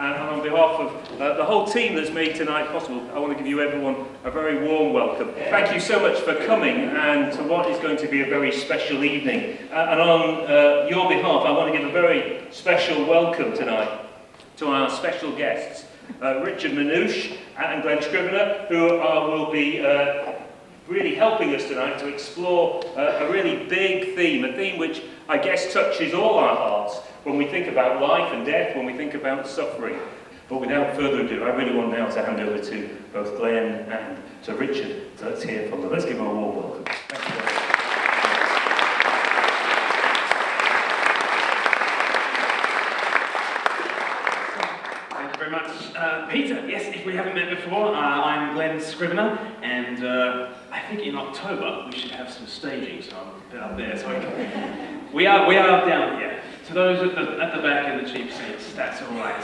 And on behalf of the whole team that's made tonight possible, I want to give you everyone a very warm welcome. Thank you so much for coming and to what is going to be a very special evening. And on your behalf, I want to give a very special welcome tonight to our special guests, Richard Mannouch and Glen Scrivener, who will be really helping us tonight to explore a really big theme, a theme which I guess touches all our hearts when we think about life and death, when we think about suffering. But without further ado, I really want now to hand over to both Glen and to Richard. So let's hear from them. Let's give them a warm welcome. Thank you very much. Very much. Peter, yes, if we haven't met before, I'm Glen Scrivener, and I think in October we should have some staging, so I'm a bit up there. So we are down here. To those at the back in the cheap seats, that's all right.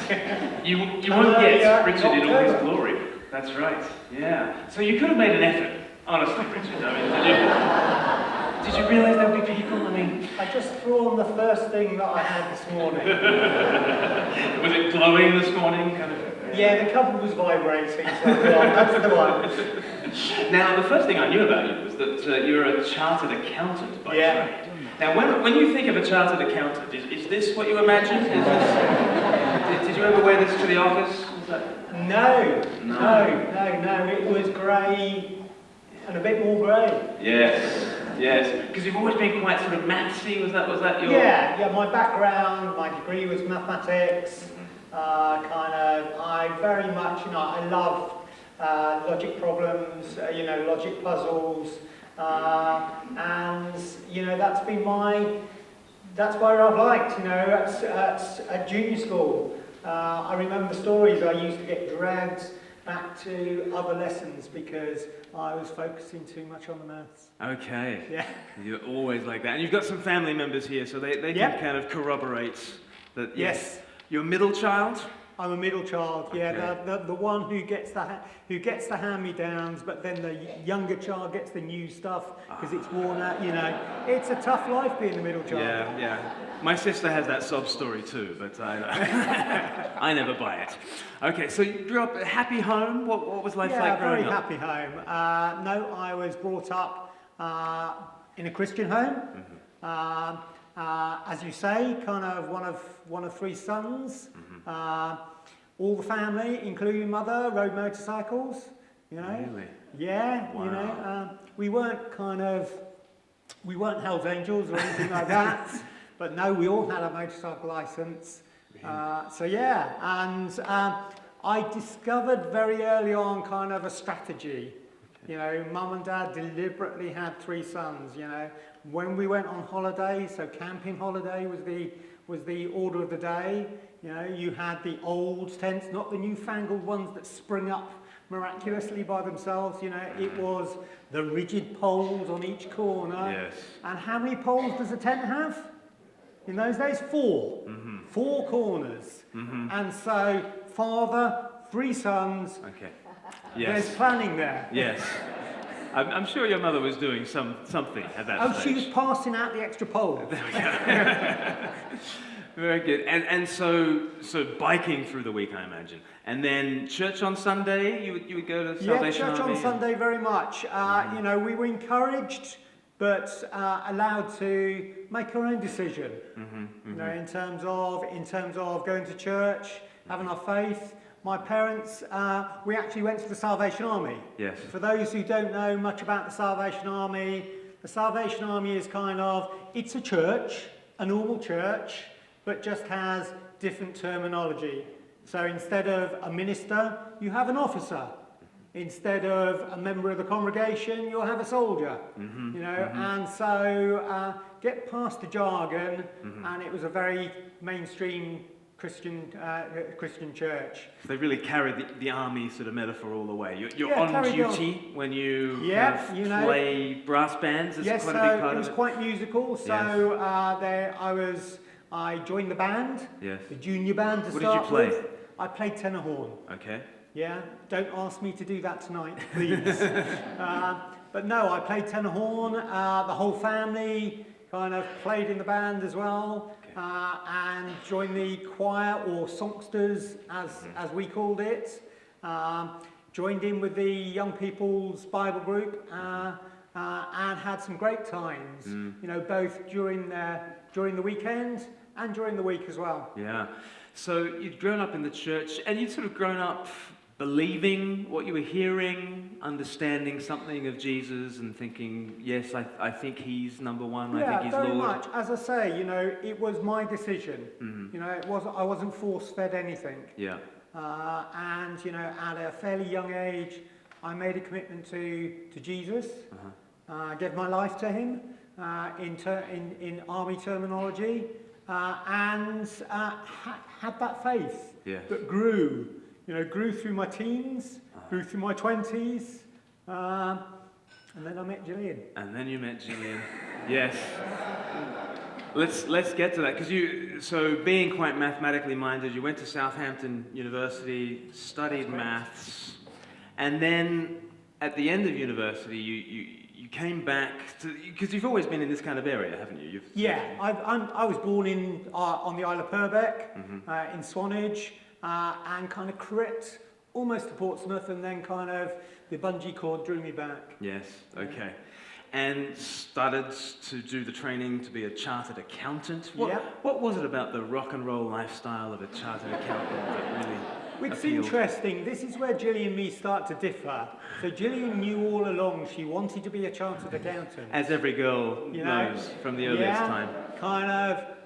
You won't get Richard in all his glory. That's right. Yeah. So you could have made an effort, honestly, Richard. I mean, did you realise there would be people? I mean, I just threw on the first thing that I had this morning. Was it glowing this morning? Kind of. Yeah, the cover was vibrating, so that's the one. Now, the first thing I knew about you was that you're a chartered accountant by trade. Now, when you think of a chartered accountant, is this what you imagine? Did you ever wear this to the office? No. It was grey and a bit more grey. Yes. Because you've always been quite sort of mathsy. Was that your? Yeah. My background, my degree was mathematics. I very much, I love logic problems, logic puzzles, and that's where I've liked, at junior school. I remember stories I used to get dragged back to other lessons because I was focusing too much on the maths. Okay. Yeah. You're always like that. And you've got some family members here, so they can kind of corroborate that. Yes. You're a middle child? I'm a middle child, yeah, Okay. the one who gets the hand-me-downs, but then the younger child gets the new stuff because it's worn out, It's a tough life being the middle child. Yeah. My sister has that sob story too, but I never buy it. Okay, so you grew up a happy home. What was life like growing up? Yeah, very happy home. I was brought up in a Christian home. Mm-hmm. As you say, kind of one of three sons. Mm-hmm. All the family, including mother, rode motorcycles. Really? Yeah. Wow. We weren't Hell's Angels or anything like that. But no, we all had a motorcycle license. Really? And I discovered very early on kind of a strategy. Mum and Dad deliberately had three sons. When we went on holiday, so camping holiday was the order of the day. You had the old tents, not the newfangled ones that spring up miraculously by themselves. It was the rigid poles on each corner. Yes. And how many poles does a tent have? In those days, 4. Mm-hmm. 4 corners. Mm-hmm. And so, father, 3 sons. Okay. Yes. There's planning there. Yes. I'm sure your mother was doing something at that stage. She was passing out the extra poles. There we go. Very good. And so biking through the week, I imagine. And then church on Sunday, you would go to Salvation Army? Yeah, church on Sunday very much. We were encouraged, but allowed to make our own decision. Mm-hmm, mm-hmm. In terms of going to church, having our faith. My parents, we actually went to the Salvation Army. Yes. For those who don't know much about the Salvation Army is it's a church, a normal church, but just has different terminology. So instead of a minister, you have an officer. Instead of a member of the congregation, you'll have a soldier. Mm-hmm, and so get past the jargon, and it was a very mainstream Christian church. So they really carried the army sort of metaphor all the way. You're on duty when you play brass bands. It's quite a big part of it. It was quite musical. So I joined the band, the junior band to start with. What did you play? I played tenor horn. Okay. Yeah, don't ask me to do that tonight, please. But no, I played tenor horn. The whole family kind of played in the band as well. and joined the choir, or songsters as we called it. Joined in with the young people's Bible group and had some great times, both during the weekend and during the week as well. Yeah. So you'd grown up in the church, and you'd sort of grown up believing what you were hearing, understanding something of Jesus, and thinking, yes, I think he's number one. I think he's very Lord. much. As I say, it was my decision. I wasn't force-fed anything. Yeah. And at a fairly young age, I made a commitment to Jesus. Gave my life to him in army terminology, and had that faith that grew through my teens, grew through my 20s, and then I met Gillian. And then you met Gillian. Yes. Let's get to that, because so being quite mathematically minded, you went to Southampton University, studied maths, and then at the end of university, you came back to, because you've always been in this kind of area, haven't you? I was born on the Isle of Purbeck, in Swanage, and kind of crept almost to Portsmouth, and then kind of the bungee cord drew me back. Yes, okay. And started to do the training to be a chartered accountant. What was it about the rock and roll lifestyle of a chartered accountant that really It's appealed? interesting. This is where Gillian and me start to differ. So Gillian knew all along she wanted to be a chartered accountant. As every girl knows from the earliest time.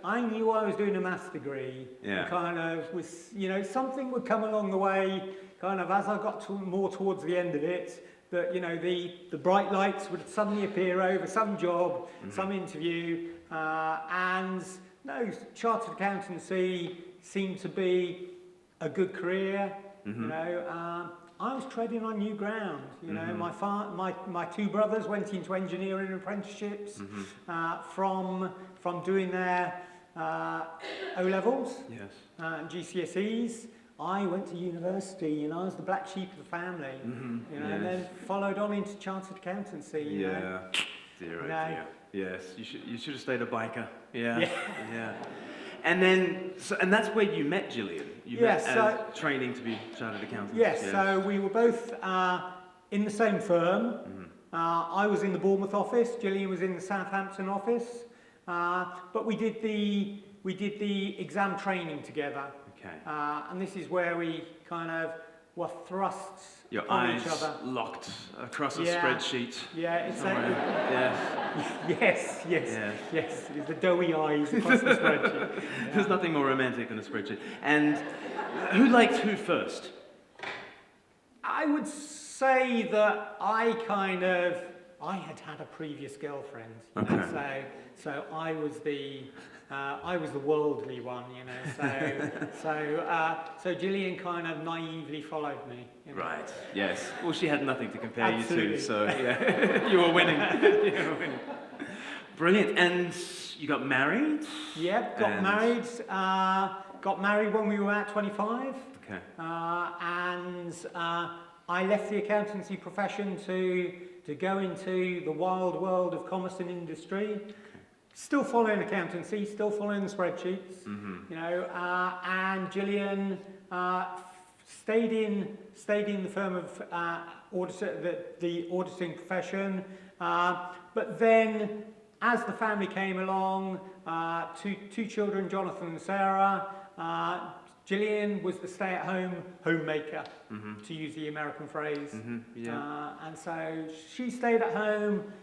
I knew I was doing a maths degree. Yeah. Kind of was, something would come along the way, kind of as I got more towards the end of it, that, the bright lights would suddenly appear over some job, some interview, and no, chartered accountancy seemed to be a good career. I was treading on new ground. My two brothers went into engineering apprenticeships from doing their O-levels, GCSEs. I went to university, I was the black sheep of the family, and then followed on into chartered accountancy. Dear, oh dear. Yes, you should have stayed a biker. Yeah. And then, and that's where you met Gillian. You met as training to be chartered accountants. Yes, so we were both in the same firm. I was in the Bournemouth office. Gillian was in the Southampton office. But we did the exam training together. Okay. And this is where we kind of were thrust Your on eyes each other. locked across a spreadsheet. Yeah, somewhere. Yes. It was the doughy eyes across the spreadsheet. There's nothing more romantic than a spreadsheet. And who liked who first? I would say that I had a previous girlfriend. Okay. So I was the worldly one, So Gillian kind of naively followed me. Right. Yes. Well, she had nothing to compare Absolutely. you to, so yeah, you were winning. Brilliant. And you got married? Yep. Got married when we were at 25. Okay. And I left the accountancy profession to go into the wild world of commerce and industry. Still following accountancy, still following the spreadsheets, and Gillian stayed in the firm of the auditing profession. But then, as the family came along, two children, Jonathan and Sarah. Gillian was the stay-at-home homemaker, to use the American phrase. And so she stayed at home,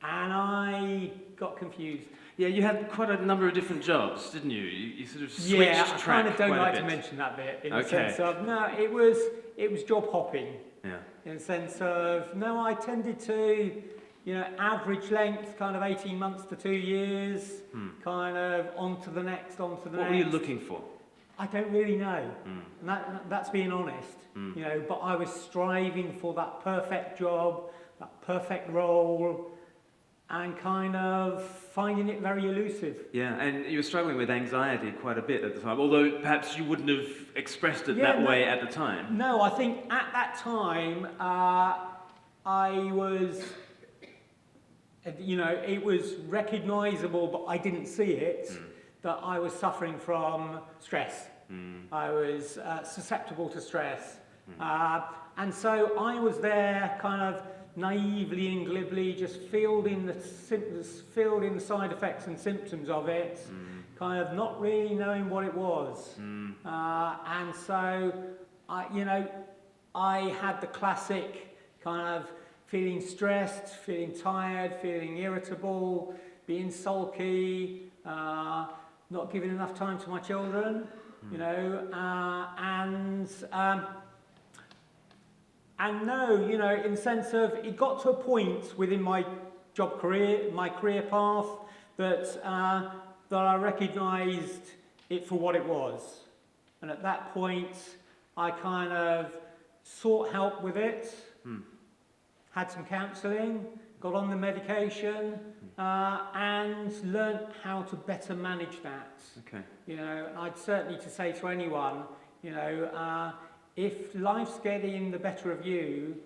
and I got confused. Yeah, you had quite a number of different jobs, didn't you? You sort of switched track I kind of don't quite like a to bit. mention that bit in the sense of, no, it was job hopping. Yeah. In the sense of, no, I tended to, average length, kind of 18 months to 2 years, kind of on to the next. What were you looking for? I don't really know. And that's being honest. But I was striving for that perfect job, that perfect role, and kind of finding it very elusive. Yeah, and you were struggling with anxiety quite a bit at the time, although perhaps you wouldn't have expressed it that way at the time. No, I think at that time, I was, it was recognisable, but I didn't see it, that I was suffering from stress. I was susceptible to stress. And so I was there kind of naively and glibly, just fielding the side effects and symptoms of it, kind of not really knowing what it was. And so, I had the classic kind of feeling stressed, feeling tired, feeling irritable, being sulky, not giving enough time to my children, and no, in the sense of it got to a point within my career path that I recognised it for what it was, and at that point I kind of sought help with it, had some counselling, got on the medication, and learnt how to better manage that. Okay. I'd certainly to say to anyone, if life's getting the better of you,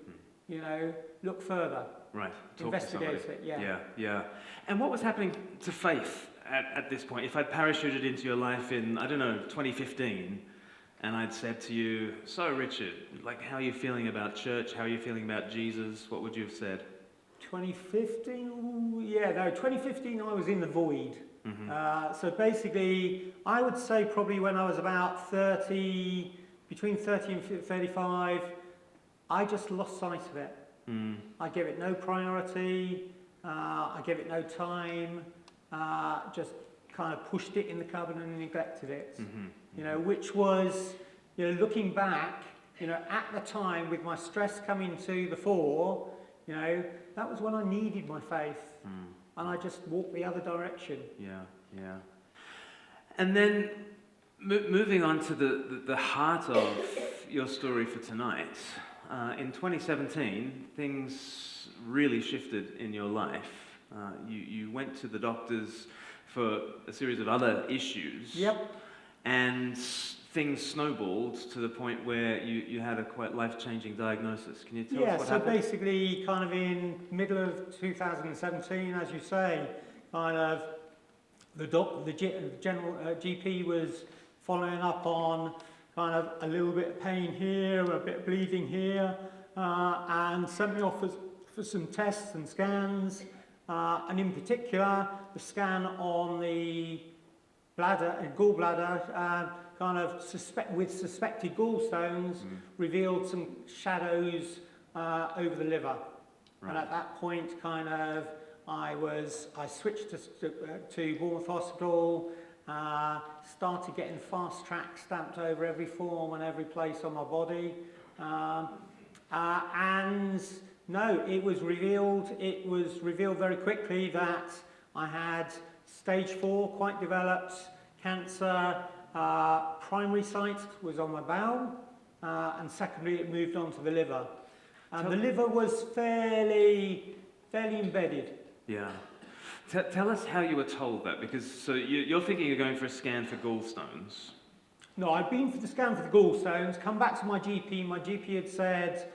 look further. Right. Investigate it, yeah. Yeah. And what was happening to faith at this point? If I'd parachuted into your life in, 2015, and I'd said to you, so Richard, how are you feeling about church? How are you feeling about Jesus? What would you have said? 2015? 2015 I was in the void. So basically, I would say probably when I was about 30, between 30 and 35, I just lost sight of it. I gave it no priority, I gave it no time, just kind of pushed it in the cupboard and neglected it. Which was, looking back, at the time with my stress coming to the fore, that was when I needed my faith, and I just walked the other direction. Yeah. And then moving on to the heart of your story for tonight, in 2017, things really shifted in your life. You went to the doctors for a series of other issues. Yep. And things snowballed to the point where you had a quite life-changing diagnosis. Can you tell us what happened? Yeah, so basically kind of in middle of 2017, as you say, kind of the general GP was following up on kind of a little bit of pain here, a bit of bleeding here, and sent me off for some tests and scans, and in particular the scan on the bladder and gallbladder, kind of suspected gallstones, revealed some shadows over the liver. Right. And at that point, kind of, I switched to Bournemouth Hospital, started getting fast track stamped over every form and every place on my body, and no, it was revealed very quickly that I had stage 4, quite developed cancer. Primary site was on my bowel, and secondary it moved on to the liver. And the liver was fairly embedded. Yeah. Tell us how you were told that, because so you're thinking you're going for a scan for gallstones. No, I'd been for the scan for the gallstones, come back to my GP. My GP had said,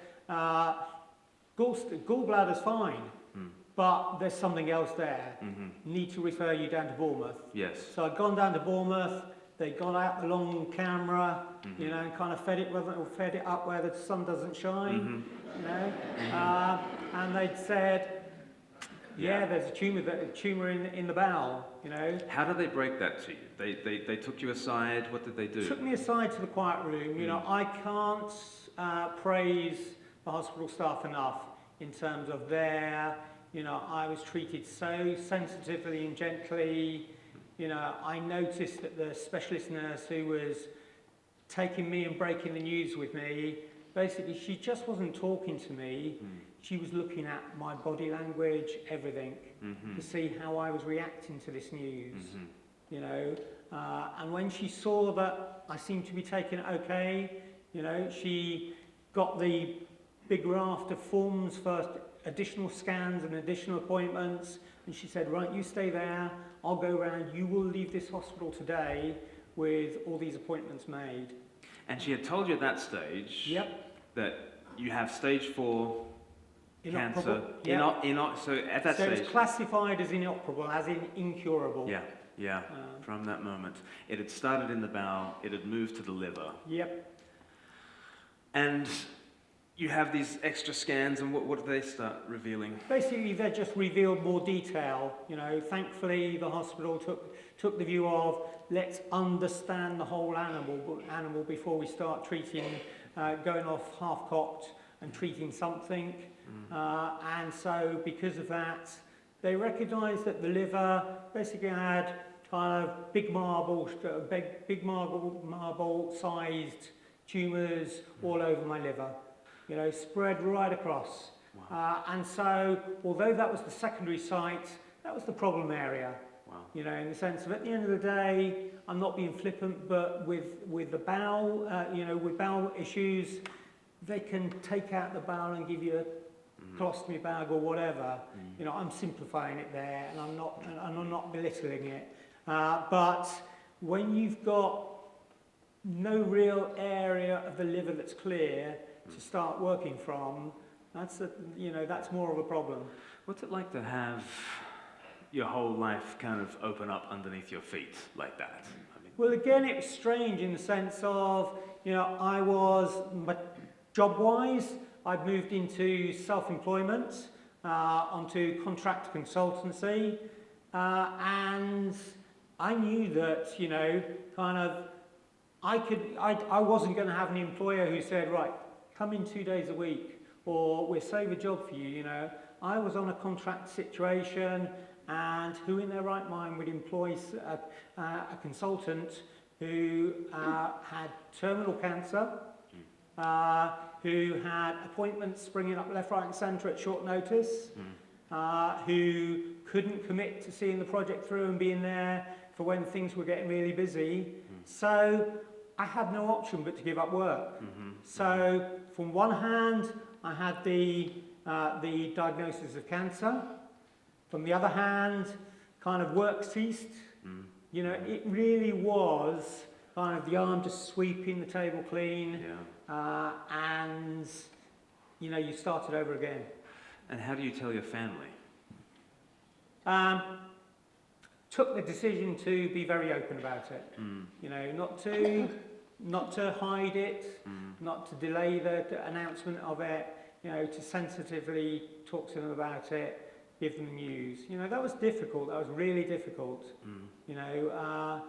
gallbladder's fine, but there's something else there. Need to refer you down to Bournemouth. Yes. So I'd gone down to Bournemouth. They got out the long camera, and kind of fed it up where the sun doesn't shine, and they'd said, there's a tumour in the bowel, How did they break that to you? They took you aside. What did they do? Took me aside to the quiet room. I can't praise the hospital staff enough in terms of I was treated so sensitively and gently. I noticed that the specialist nurse who was taking me and breaking the news with me, basically she just wasn't talking to me. She was looking at my body language, everything, to see how I was reacting to this news. And when she saw that I seemed to be taking it okay, she got the big raft of forms for additional scans and additional appointments, and she said, right, you stay there, I'll go round, you will leave this hospital today with all these appointments made. And she had told you at that stage that you have stage 4 cancer. Yep. So at that stage... So it's classified as inoperable, as in incurable. Yeah. Yeah, from that moment. It had started in the bowel, it had moved to the liver. Yep. And you have these extra scans, and what do they start revealing? Basically, they just revealed more detail. You know, thankfully, the hospital took the view of, let's understand the whole animal before we start treating, going off half-cocked and treating something. And so, because of that, they recognised that the liver basically had kind of big marble-sized tumours all over my liver, you know, spread right across. Wow. And so, although that was the secondary site, that was the problem area. Wow. You know, in the sense of, at the end of the day, I'm not being flippant, but with the bowel, you know, with bowel issues, they can take out the bowel and give you a colostomy bag or whatever. You know, I'm simplifying it there, and I'm not belittling it. But when you've got no real area of the liver that's clear to start working from, that's more of a problem. What's it like to have your whole life kind of open up underneath your feet like that? I mean, Well, again, it was strange in the sense of, you know, I was, job-wise, I'd moved into self-employment, onto contract consultancy, and I knew that, you know, kind of, I wasn't going to have an employer who said, right, come in 2 days a week, or we'll save a job for you, you know. I was on a contract situation, and who in their right mind would employ a consultant who had terminal cancer, who had appointments springing up left, right and centre at short notice, who couldn't commit to seeing the project through and being there for when things were getting really busy. So I had no option but to give up work. So from one hand, I had the diagnosis of cancer. From the other hand, kind of work ceased. You know, it really was kind of the arm just sweeping the table clean. And, you know, you started over again. and how do you tell your family? Took the decision to be very open about it. You know, not to hide it, not to delay the announcement of it. You know, to sensitively talk to them about it, give them the news. You know, that was difficult. That was really difficult. You know,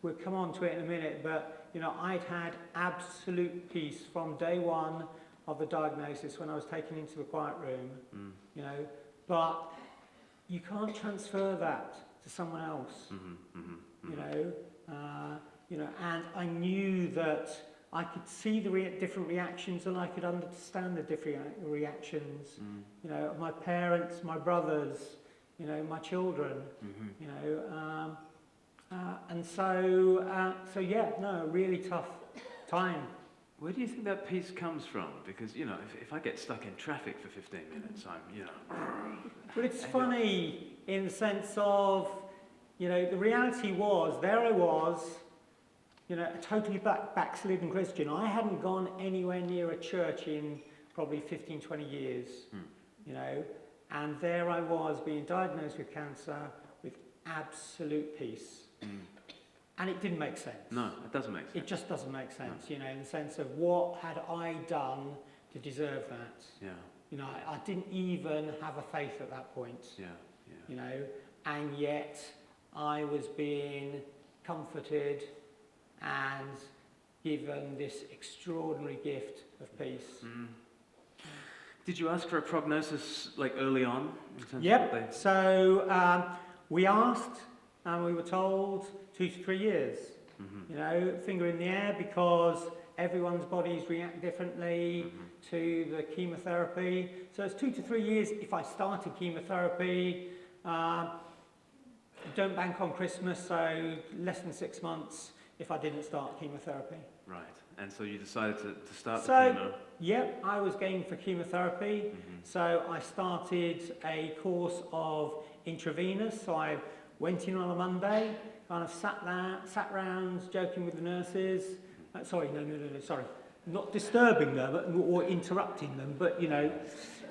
we'll come on to it in a minute, but you know, I'd had absolute peace from day one of the diagnosis when I was taken into the quiet room. You know, but you can't transfer that to someone else. You know, and I knew that I could see the different reactions, and I could understand the different reactions. You know, of my parents, my brothers, you know, my children. You know, and so yeah, no, really tough time. Where do you think that peace comes from? Because, you know, if I get stuck in traffic for 15 minutes, I'm, you know... But it's funny in the sense of, you know, the reality was, there I was, you know, a totally backslidden Christian. I hadn't gone anywhere near a church in probably 15, 20 years, you know, and there I was being diagnosed with cancer with absolute peace. And it didn't make sense. No, it doesn't make sense. It just doesn't make sense, you know, in the sense of what had I done to deserve that? Yeah. You know, I didn't even have a faith at that point. Yeah. You know, and yet I was being comforted and given this extraordinary gift of peace. Did you ask for a prognosis, like, early on? In terms Yep. of what they... So we asked, and we were told 2 to 3 years. You know, finger in the air, because everyone's bodies react differently to the chemotherapy. So it's 2 to 3 years if I started chemotherapy. Don't bank on Christmas, so less than 6 months if I didn't start chemotherapy. Right, and so you decided to start the So, chemo? yep, I was game for chemotherapy. So I started a course of intravenous. So I went in on a Monday, kind of sat round joking with the nurses. Sorry, no, sorry. Not disturbing them or interrupting them, but, you know,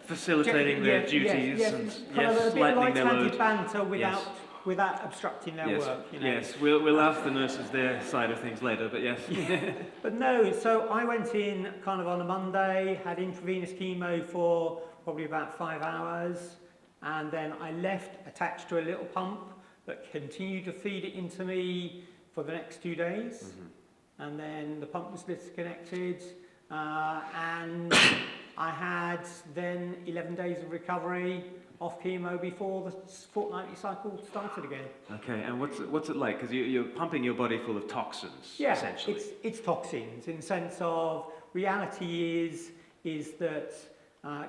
facilitating their duties and kind of a bit lightening their light-handed load. banter Yes. without obstructing their Yes, work. You know? yes. We'll ask the nurses their side of things later, but yes. But no, so I went in kind of on a Monday, had intravenous chemo for probably about 5 hours, and then I left attached to a little pump that continued to feed it into me for the next 2 days. And then the pump was disconnected, and I had then 11 days of recovery off chemo before the fortnightly cycle started again. Okay, and what's it like? Because you're pumping your body full of toxins, Yeah, essentially. it's toxins in the sense of reality is that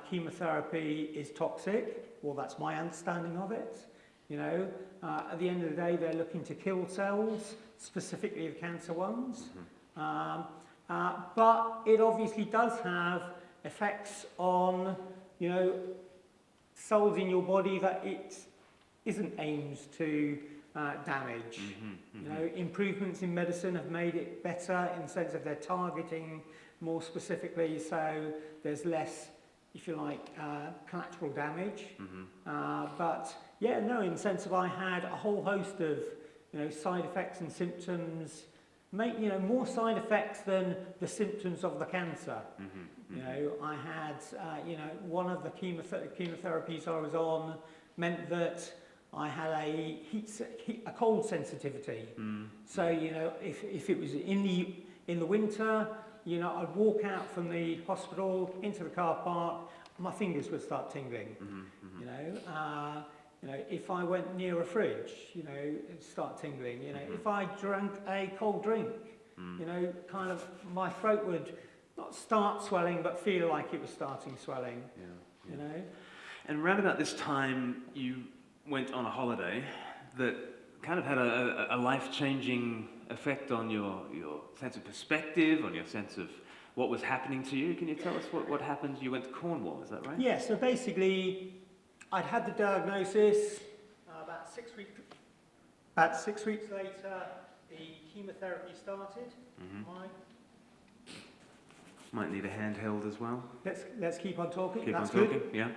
chemotherapy is toxic. Well, that's my understanding of it. You know, at the end of the day, they're looking to kill cells, specifically the cancer ones. But it obviously does have effects on, you know, cells in your body that it isn't aimed to damage. You know, improvements in medicine have made it better in the sense of they're targeting more specifically, so there's less, if you like, collateral damage. But yeah, no, in the sense of I had a whole host of, you know, side effects and symptoms, you know, more side effects than the symptoms of the cancer. You know, I had, you know, one of the chemotherapies I was on meant that I had a cold sensitivity. So, you know, if it was in the winter, you know, I'd walk out from the hospital into the car park, my fingers would start tingling. You know, if I went near a fridge, you know, it'd start tingling. You know, if I drank a cold drink, you know, kind of my throat would not start swelling, but feel like it was starting swelling. You know. And round about this time, you went on a holiday that kind of had a life-changing effect on your sense of perspective, on your sense of what was happening to you. Can you tell us what happened? You went to Cornwall, is that right? Yeah, so basically, I'd had the diagnosis about 6 weeks. About 6 weeks later, the chemotherapy started. Might need a handheld as well. Let's keep on talking. Keep That's on talking, good. yeah.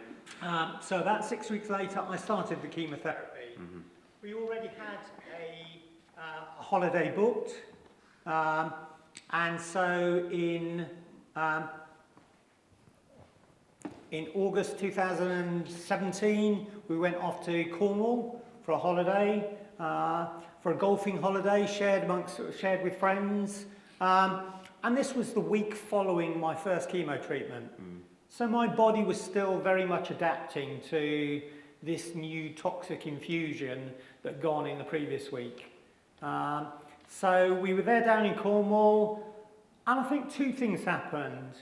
So about 6 weeks later, I started the chemotherapy. We already had a holiday booked, and so in August 2017, we went off to Cornwall for a holiday, for a golfing holiday shared with friends. And this was the week following my first chemo treatment. So my body was still very much adapting to this new toxic infusion that had gone in the previous week. So we were there down in Cornwall, and I think two things happened.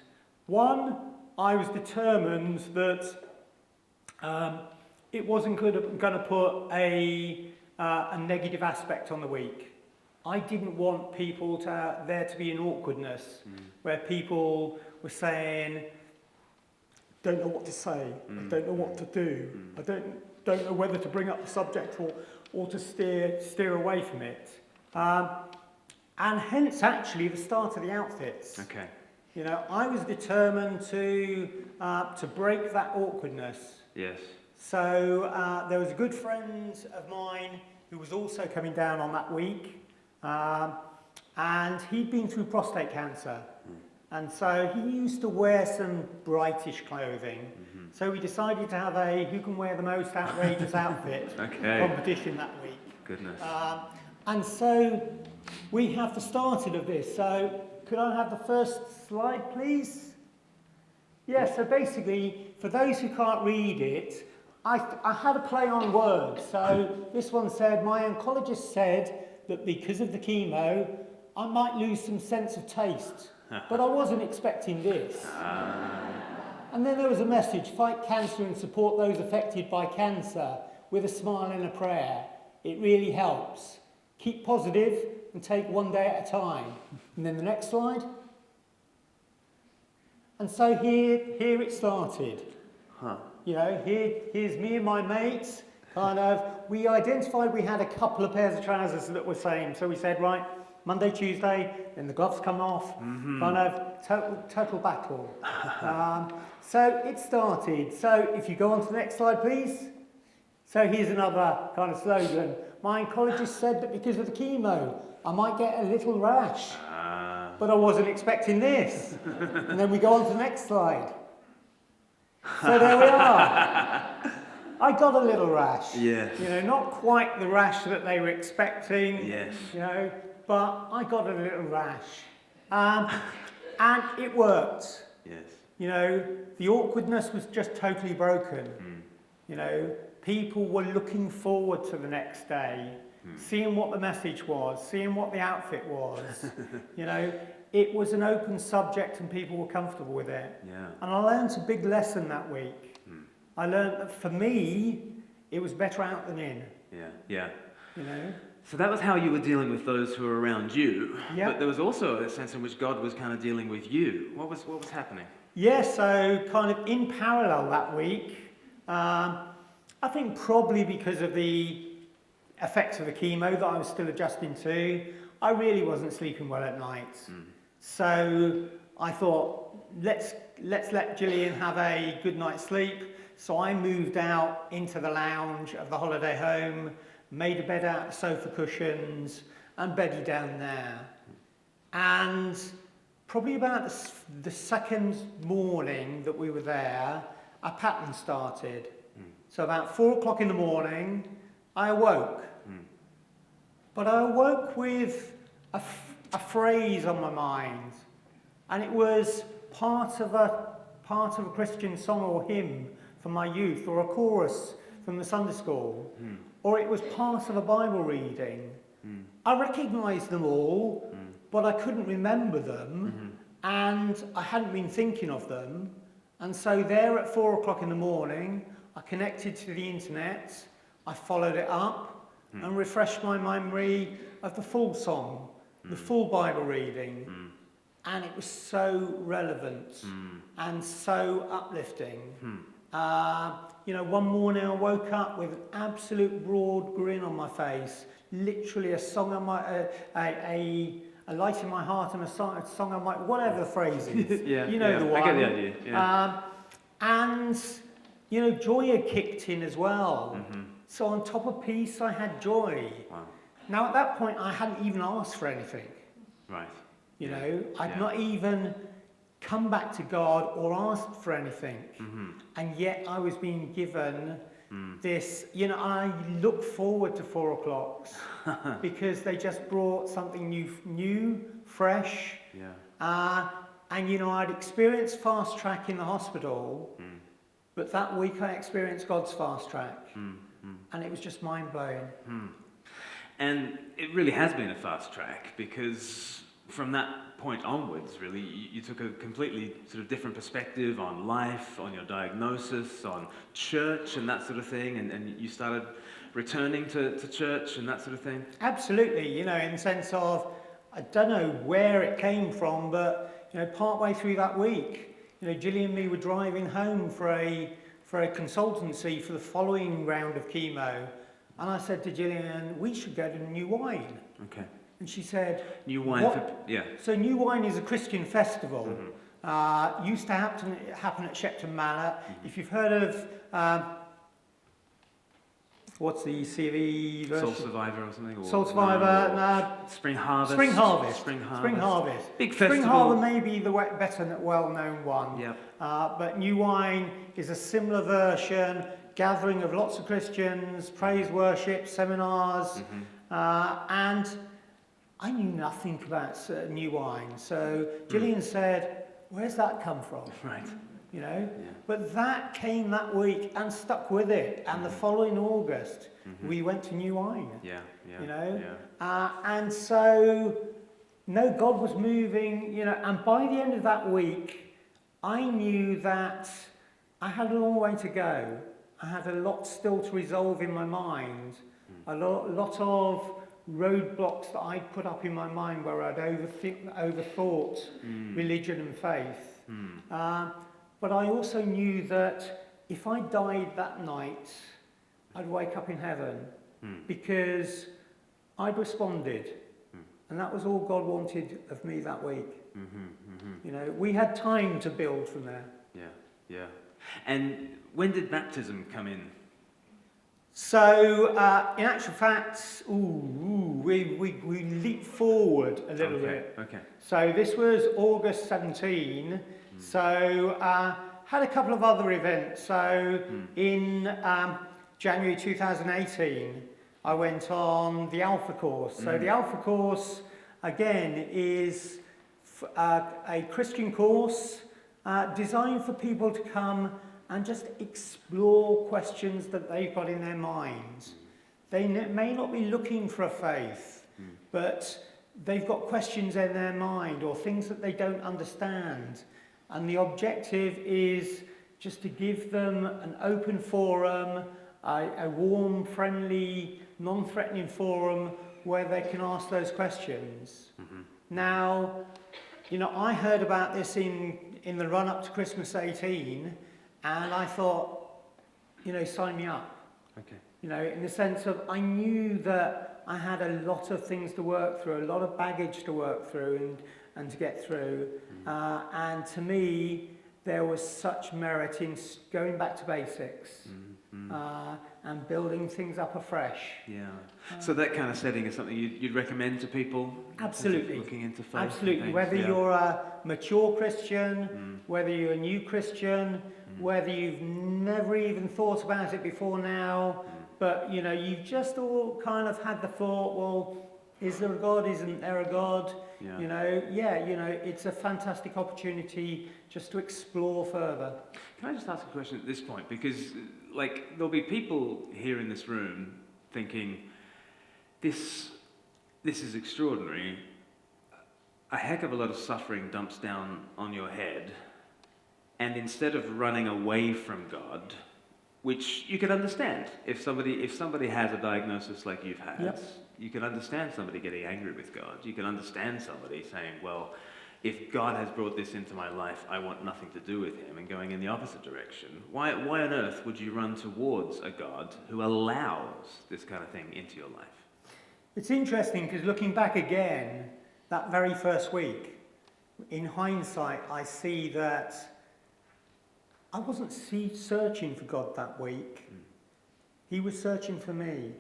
One, I was determined that it wasn't going to put a negative aspect on the week. I didn't want people there to be an awkwardness where people were saying, don't know what to say, I don't know what to do, I don't know whether to bring up the subject or to steer away from it. And hence actually the start of the outfits. Okay. You know, I was determined to break that awkwardness. Yes. So there was a good friend of mine who was also coming down on that week. And he'd been through prostate cancer, and so he used to wear some brightish clothing. So we decided to have a who can wear the most outrageous outfit competition that week. Goodness. And so we have the started of this. So could I have the first slide, please? Yeah, so basically, for those who can't read it, I had a play on words. So this one said, my oncologist said that because of the chemo, I might lose some sense of taste. But I wasn't expecting this. And then there was a message, fight cancer and support those affected by cancer with a smile and a prayer. It really helps. Keep positive and take one day at a time. And then the next slide. And so here it started. You know, here's me and my mates. We identified we had a couple of pairs of trousers that were same. So we said, right, Monday, Tuesday, then the gloves come off, kind of total battle. So it started. So if you go on to the next slide, please. So here's another kind of slogan. My oncologist said that because of the chemo, I might get a little rash. But I wasn't expecting this. And then we go on to the next slide. So there we are. I got a little rash. Yes. You know, not quite the rash that they were expecting. Yes. You know, but I got a little rash. And it worked. Yes. You know, the awkwardness was just totally broken. You know, people were looking forward to the next day, seeing what the message was, seeing what the outfit was. You know, it was an open subject and people were comfortable with it. Yeah. And I learned a big lesson that week. I learned that for me, it was better out than in. Yeah. Yeah. You know? So that was how you were dealing with those who were around you. Yeah. But there was also a sense in which God was kind of dealing with you. What was happening? Yeah, so kind of in parallel that week, I think probably because of the effects of the chemo that I was still adjusting to, I really wasn't sleeping well at night. So I thought, let's let Gillian have a good night's sleep. So I moved out into the lounge of the holiday home, made a bed out of sofa cushions, and bedded down there. And probably about the second morning that we were there, a pattern started. So about 4 o'clock in the morning, I awoke. But I awoke with a phrase on my mind. And it was part of a Christian song or hymn from my youth, or a chorus from the Sunday school. Or it was part of a Bible reading. I recognised them all, but I couldn't remember them. And I hadn't been thinking of them. And so there at 4 o'clock in the morning, I connected to the internet, I followed it up and refreshed my memory of the full song, the full Bible reading. And it was so relevant and so uplifting. You know, one morning I woke up with an absolute broad grin on my face, literally a song on my, a light in my heart and a song on my, whatever the phrase is. You know the one. I get the idea. Yeah. And, you know, joy had kicked in as well. So on top of peace, I had joy. Wow. Now at that point, I hadn't even asked for anything. Right. You know, I'd not even come back to God or asked for anything. And yet I was being given this, you know, I look forward to 4 o'clocks because they just brought something new, fresh. And, you know, I'd experienced fast track in the hospital, but that week I experienced God's fast track. And it was just mind-blowing. And it really has been a fast track, because from that point onwards, really, you took a completely sort of different perspective on life, on your diagnosis, on church and that sort of thing, and you started returning to church and that sort of thing? Absolutely, you know, in the sense of, I don't know where it came from, but, you know, partway through that week, you know, Gillian and me were driving home for a consultancy for the following round of chemo, and I said to Gillian, we should go to New Wine. Okay. And she said, New Wine, what? So New Wine is a Christian festival. Used to happen at Shepton Manor. If you've heard of, what's the CV version? Soul Survivor or something? Or Soul Survivor, no. Spring Harvest. Spring Harvest. Spring Harvest. Spring Harvest. Big festival. Spring Harvest may be the better well-known one. Yep. But New Wine is a similar version, gathering of lots of Christians, praise worship, seminars, and I knew nothing about New Wine. So Gillian said, where's that come from? Right. You know, but that came that week and stuck with it. And the following August, we went to New Wine. You know, and so, no, God was moving, you know, and by the end of that week, I knew that I had a long way to go. I had a lot still to resolve in my mind, a lot of roadblocks that I'd put up in my mind where I'd overthought religion and faith. But I also knew that if I died that night, I'd wake up in heaven because I'd responded. And that was all God wanted of me that week. Mm-hmm. You know, we had time to build from there. Yeah. And when did baptism come in? So, in actual fact, we leap forward a little bit. Okay. So this was August 17. So, had a couple of other events. So, in January 2018, I went on the Alpha course. So the Alpha course, again, is a Christian course designed for people to come and just explore questions that they've got in their minds. They may not be looking for a faith, but they've got questions in their mind or things that they don't understand. And the objective is just to give them an open forum, a warm, friendly, non-threatening forum where they can ask those questions. Now, you know, I heard about this in the run-up to Christmas 18, and I thought, you know, sign me up. Okay. You know, in the sense of I knew that I had a lot of things to work through, a lot of baggage to work through and to get through. And to me, there was such merit in going back to basics and building things up afresh. Yeah. So that kind of setting is something you'd recommend to people? Absolutely. Looking into faith? Absolutely. Whether you're a mature Christian, whether you're a new Christian, whether you've never even thought about it before now, but you know, you've just all kind of had the thought, well, is there a God? Isn't there a God? Yeah. You know, it's a fantastic opportunity just to explore further. Can I just ask a question at this point? Because, like, there'll be people here in this room thinking, this is extraordinary. A heck of a lot of suffering dumps down on your head. And instead of running away from God, which you can understand, if somebody has a diagnosis like you've had, you can understand somebody getting angry with God. You can understand somebody saying, well, if God has brought this into my life, I want nothing to do with him, and going in the opposite direction. Why on earth would you run towards a God who allows this kind of thing into your life? It's interesting because looking back again, that very first week, in hindsight, I see that I wasn't searching for God that week. He was searching for me.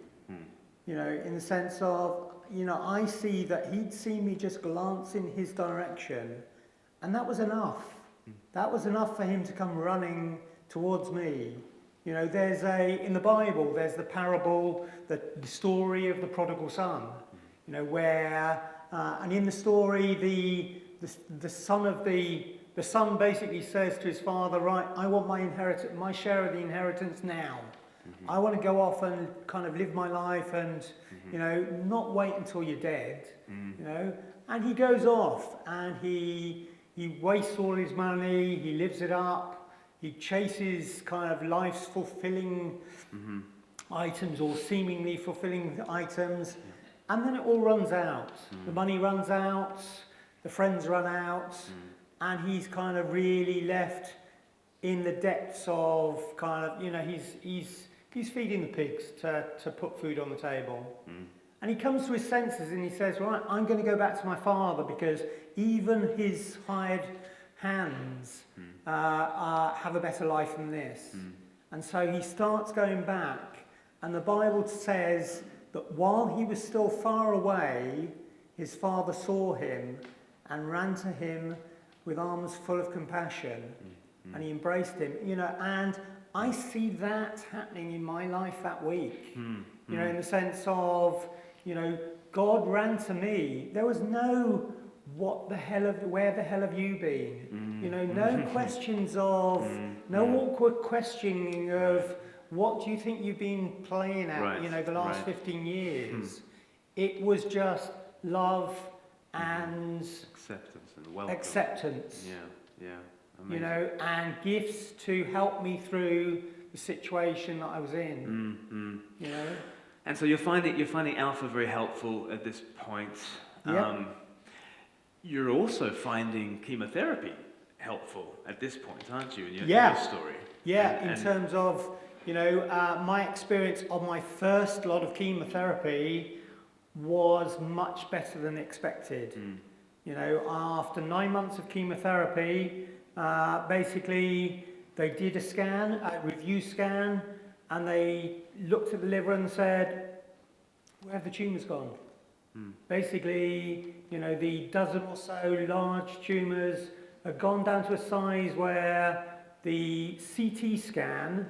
You know, in the sense of, you know, I see that he'd seen me just glance in his direction, and that was enough. That was enough for him to come running towards me. You know, in the Bible, there's the parable, the story of the prodigal son. You know, where, and in the story, the son basically says to his father, right, I want my share of the inheritance now. I want to go off and kind of live my life and, you know, not wait until you're dead, you know. And he goes off and he wastes all his money, he lives it up, he chases kind of life's fulfilling items or seemingly fulfilling items, and then it all runs out. The money runs out, the friends run out, and he's kind of really left in the depths of kind of, you know, he's feeding the pigs to put food on the table. And he comes to his senses and he says, right, I'm going to go back to my father because even his hired hands have a better life than this. And so he starts going back, and the Bible says that while he was still far away, his father saw him and ran to him with arms full of compassion, and he embraced him, you know, and I see that happening in my life that week, you know, in the sense of, you know, God ran to me. There was no, where the hell have you been? You know, no questions of, no awkward questioning of, what do you think you've been playing at, you know, the last 15 years? It was just love and acceptance and welcome. Acceptance. Yeah. Amazing. You know, and gifts to help me through the situation that I was in. You know. And so you're finding Alpha very helpful at this point. You're also finding chemotherapy helpful at this point, aren't you? In your story. Yeah, in terms of, you know, my experience of my first lot of chemotherapy was much better than expected. You know, after 9 months of chemotherapy, basically they did a scan, a review scan, and they looked at the liver and said, where have the tumours gone? Basically, you know, the dozen or so large tumours had gone down to a size where the CT scan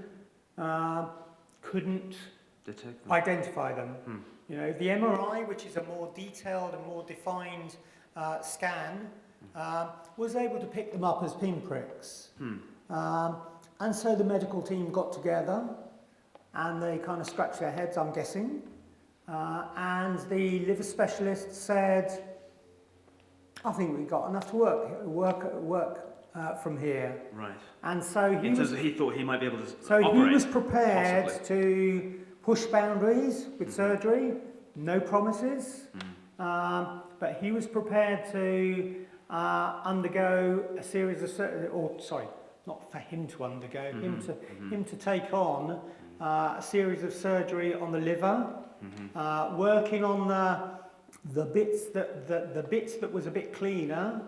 couldn't Detect them. identify them. You know, the MRI, which is a more detailed and more defined scan, was able to pick them up as pinpricks. And so the medical team got together and they kind of scratched their heads, I'm guessing. And the liver specialist said, I think we've got enough to work from here. Right. And so he thought he might be able to so operate, he was prepared possibly. to push boundaries with surgery, no promises, but he was prepared to undergo a series of not for him to undergo, him to take on a series of surgery on the liver, working on the bits that was a bit cleaner,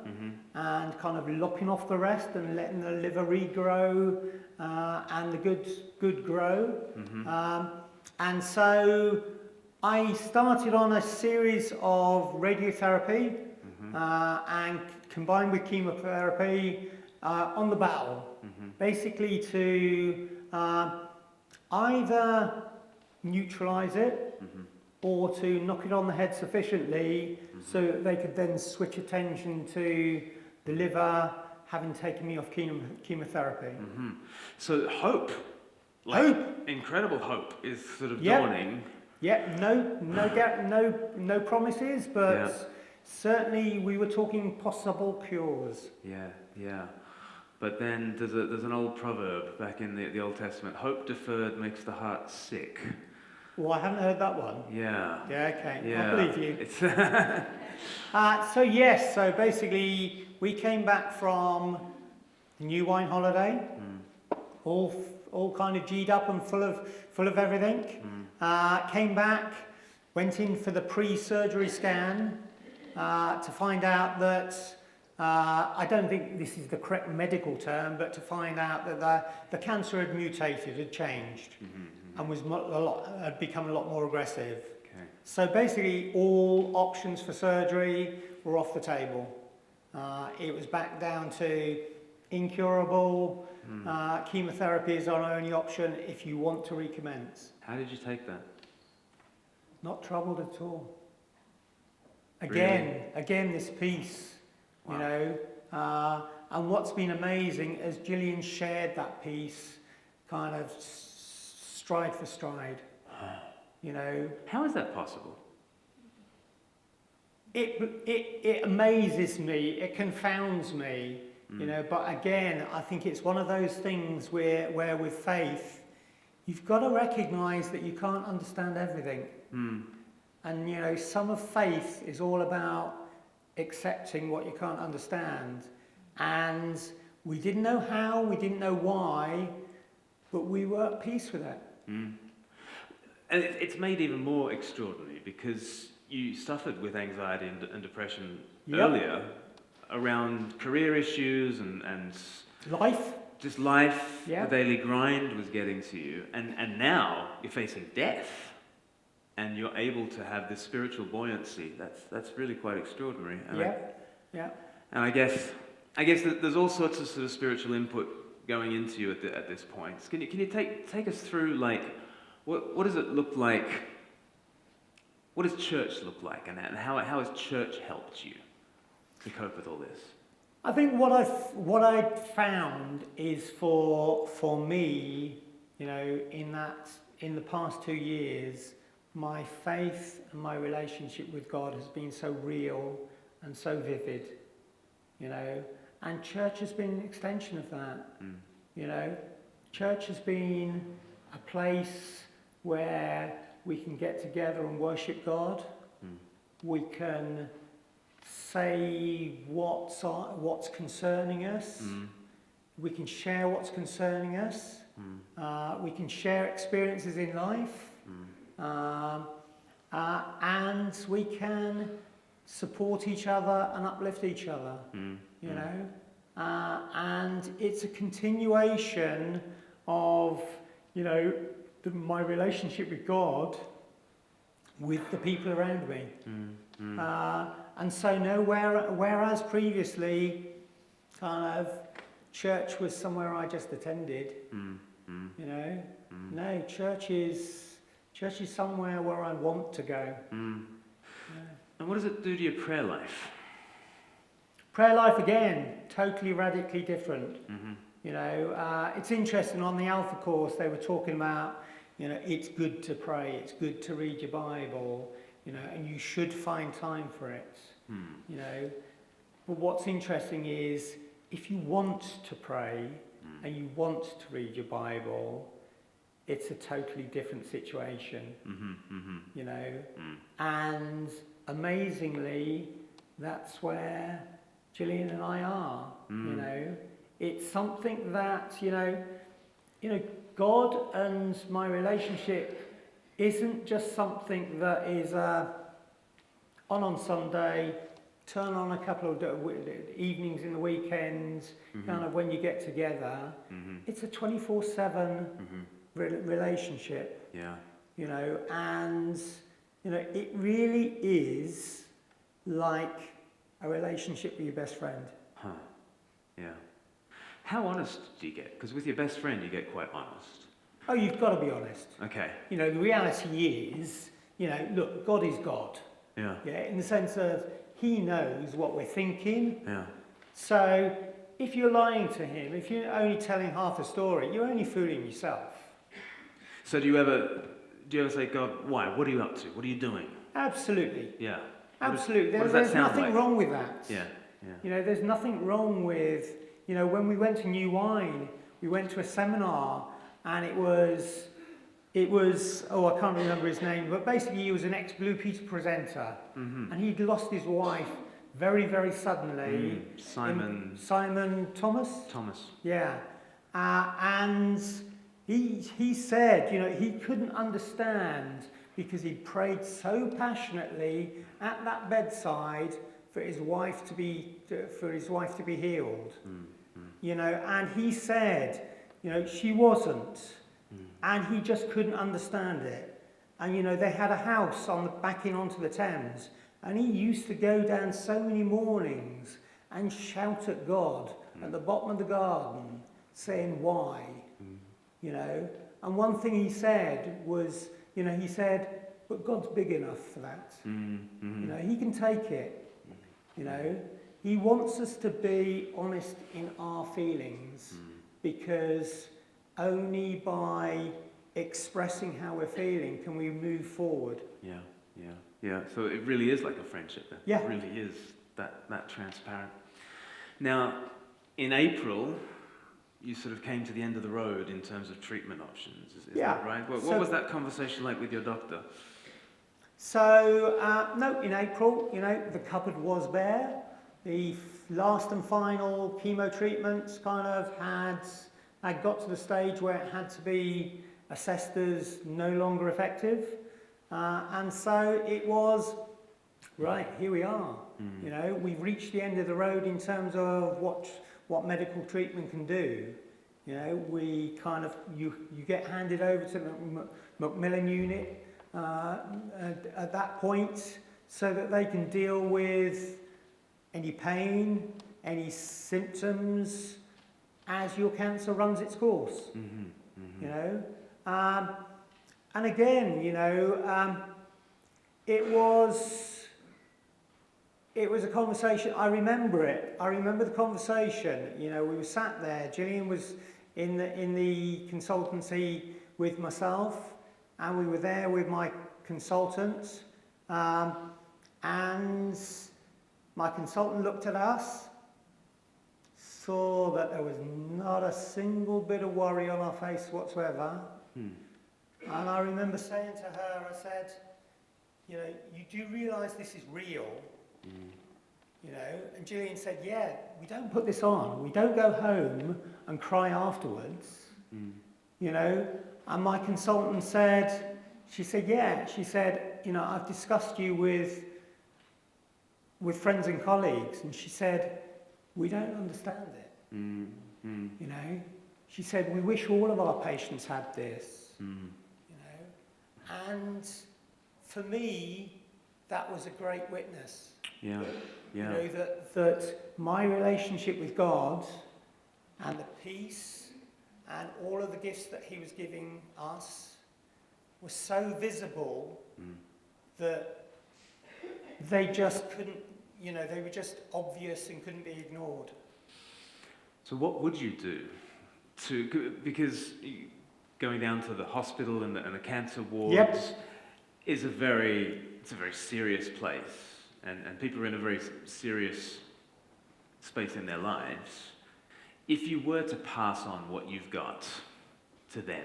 and kind of lopping off the rest and letting the liver regrow and the good grow. And so I started on a series of radiotherapy and combined with chemotherapy on the bowel, basically to either neutralise it or to knock it on the head sufficiently so that they could then switch attention to the liver having taken me off chemotherapy. So hope, incredible hope, is sort of dawning. Yeah, no promises, but certainly we were talking possible cures. Yeah. But then there's an old proverb back in the Old Testament: hope deferred makes the heart sick. Well, I haven't heard that one. Yeah. Yeah, okay. Yeah. I believe you. It's so basically we came back from the New Wine holiday, all kind of G'd up and full of everything. Came back, went in for the pre-surgery scan to find out that I don't think this is the correct medical term, but to find out that the cancer had mutated, had changed, and had become a lot more aggressive. okay. So basically, all options for surgery were off the table. It was back down to incurable. Chemotherapy is our only option if you want to recommence. How did you take that? Not troubled at all. Really? Again, this piece, Wow. you know, and what's been amazing is Gillian shared that piece, kind of stride for stride. You know, How is that possible? it amazes me, it confounds me, you know. But again, I think it's one of those things where with faith, you've got to recognise that you can't understand everything. And, you know, some of faith is all about accepting what you can't understand. And we didn't know how, we didn't know why, but we were at peace with it. And it's made even more extraordinary because you suffered with anxiety and depression earlier around career issues and Life. just life, Yeah. the daily grind was getting to you. And now you're facing death. And you're able to have this spiritual buoyancy. That's really quite extraordinary. And And I guess that there's all sorts of sort of spiritual input going into you at this point. Can you take us through, like, what does it look like? What does church look like, and how has church helped you to cope with all this? I think what I've found is for me, you know, in the past 2 years, my faith and my relationship with God has been so real and so vivid, you know, and church has been an extension of that. You know, church has been a place where we can get together and worship God. We can say what's concerning us. We can share what's concerning us. We can share experiences in life. and we can support each other and uplift each other, you know. And it's a continuation of, you know, my relationship with God with the people around me. And so no, whereas previously kind of church was somewhere I just attended, you know, no, church is somewhere where I want to go. Yeah. And what does it do to your prayer life? Prayer life, again, totally radically different. You know, it's interesting, on the Alpha course they were talking about, you know, it's good to pray, it's good to read your Bible, you know, and you should find time for it, you know. But what's interesting is, if you want to pray and you want to read your Bible, it's a totally different situation, you know. And amazingly, that's where Gillian and I are, you know. It's something that, you know, God and my relationship isn't just something that is on Sunday, turn on a couple of evenings in the weekends, kind of when you get together. It's a 24/7 relationship, you know, and, you know, it really is like a relationship with your best friend. Yeah. How honest do you get? Because with your best friend, you get quite honest. Oh, you've got to be honest. Okay. You know, the reality is, you know, look, God is God. Yeah. Yeah, in the sense of he knows what we're thinking. Yeah. So if you're lying to him, if you're only telling half a story, you're only fooling yourself. So do you ever say, God, why? What are you up to? What are you doing? Absolutely. Yeah. Absolutely. What does that There's sound nothing like? wrong with that. Yeah. You know, there's nothing wrong with, you know, when we went to New Wine, we went to a seminar, and it was, oh, I can't remember his name, but basically he was an ex-Blue Peter presenter, and he'd lost his wife very, very suddenly. Simon Thomas? Thomas. Yeah. And he said, you know, he couldn't understand, because he prayed so passionately at that bedside for his wife to be healed. You know, and he said, you know, she wasn't, and he just couldn't understand it. And you know, they had a house backing onto the Thames, and he used to go down so many mornings and shout at God at the bottom of the garden, saying why, you know. And one thing he said was, you know, he said, but God's big enough for that. You know, he can take it. You know, he wants us to be honest in our feelings, because only by expressing how we're feeling can we move forward. Yeah. So it really is like a friendship then. Yeah. It really is that transparent. Now, in April, you sort of came to the end of the road in terms of treatment options. Is that right? What was that conversation like with your doctor? So, no, in April, you know, the cupboard was bare. The last and final chemo treatments kind of had got to the stage where it had to be assessed as no longer effective. And so it was, right, here we are. You know, we've reached the end of the road in terms of what medical treatment can do. You know, we kind of, you get handed over to the Macmillan unit at that point, so that they can deal with any pain, any symptoms, as your cancer runs its course. You know, and again, you know, it was a conversation. I remember it. I remember the conversation. You know, we were sat there. Gillian was in the consultancy with myself, and we were there with my consultant, and my consultant looked at us, saw that there was not a single bit of worry on our face whatsoever. And I remember saying to her, I said, you know, you do realise this is real? You know, and Gillian said, yeah, we don't put this on. We don't go home and cry afterwards. You know, and my consultant said, she said, yeah. She said, you know, I've discussed you with friends and colleagues, and she said, we don't understand it. You know, she said, we wish all of our patients had this. You know, and for me, that was a great witness. Yeah. You know, that my relationship with God and the peace and all of the gifts that he was giving us was so visible that they just couldn't, you know, they were just obvious and couldn't be ignored. So what would you do because going down to the hospital and the cancer wards is a very serious place, and people are in a very serious space in their lives. If you were to pass on what you've got to them,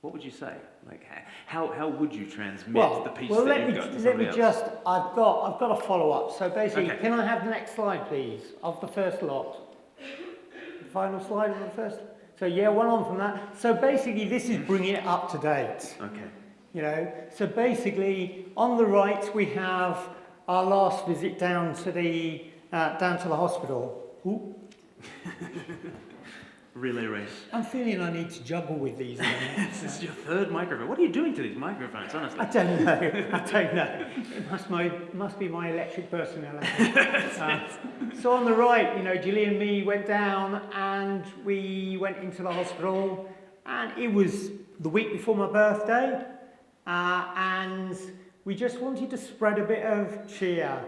what would you say? Like, how would you transmit the peace that you've got to somebody else? I've got a follow-up. So basically, Okay. Can I have the next slide, please, of the first lot? The final slide of the first. So yeah, one on from that. So basically, this is bringing it up to date. Okay. You know, so basically, on the right we have our last visit down to the hospital. Ooh. Relay race. I'm feeling I need to juggle with these. This is your third microphone. What are you doing to these microphones, honestly? I don't know. It must be my electric personality. So on the right, you know, Gillian and me went down and we went into the hospital, and it was the week before my birthday, and we just wanted to spread a bit of cheer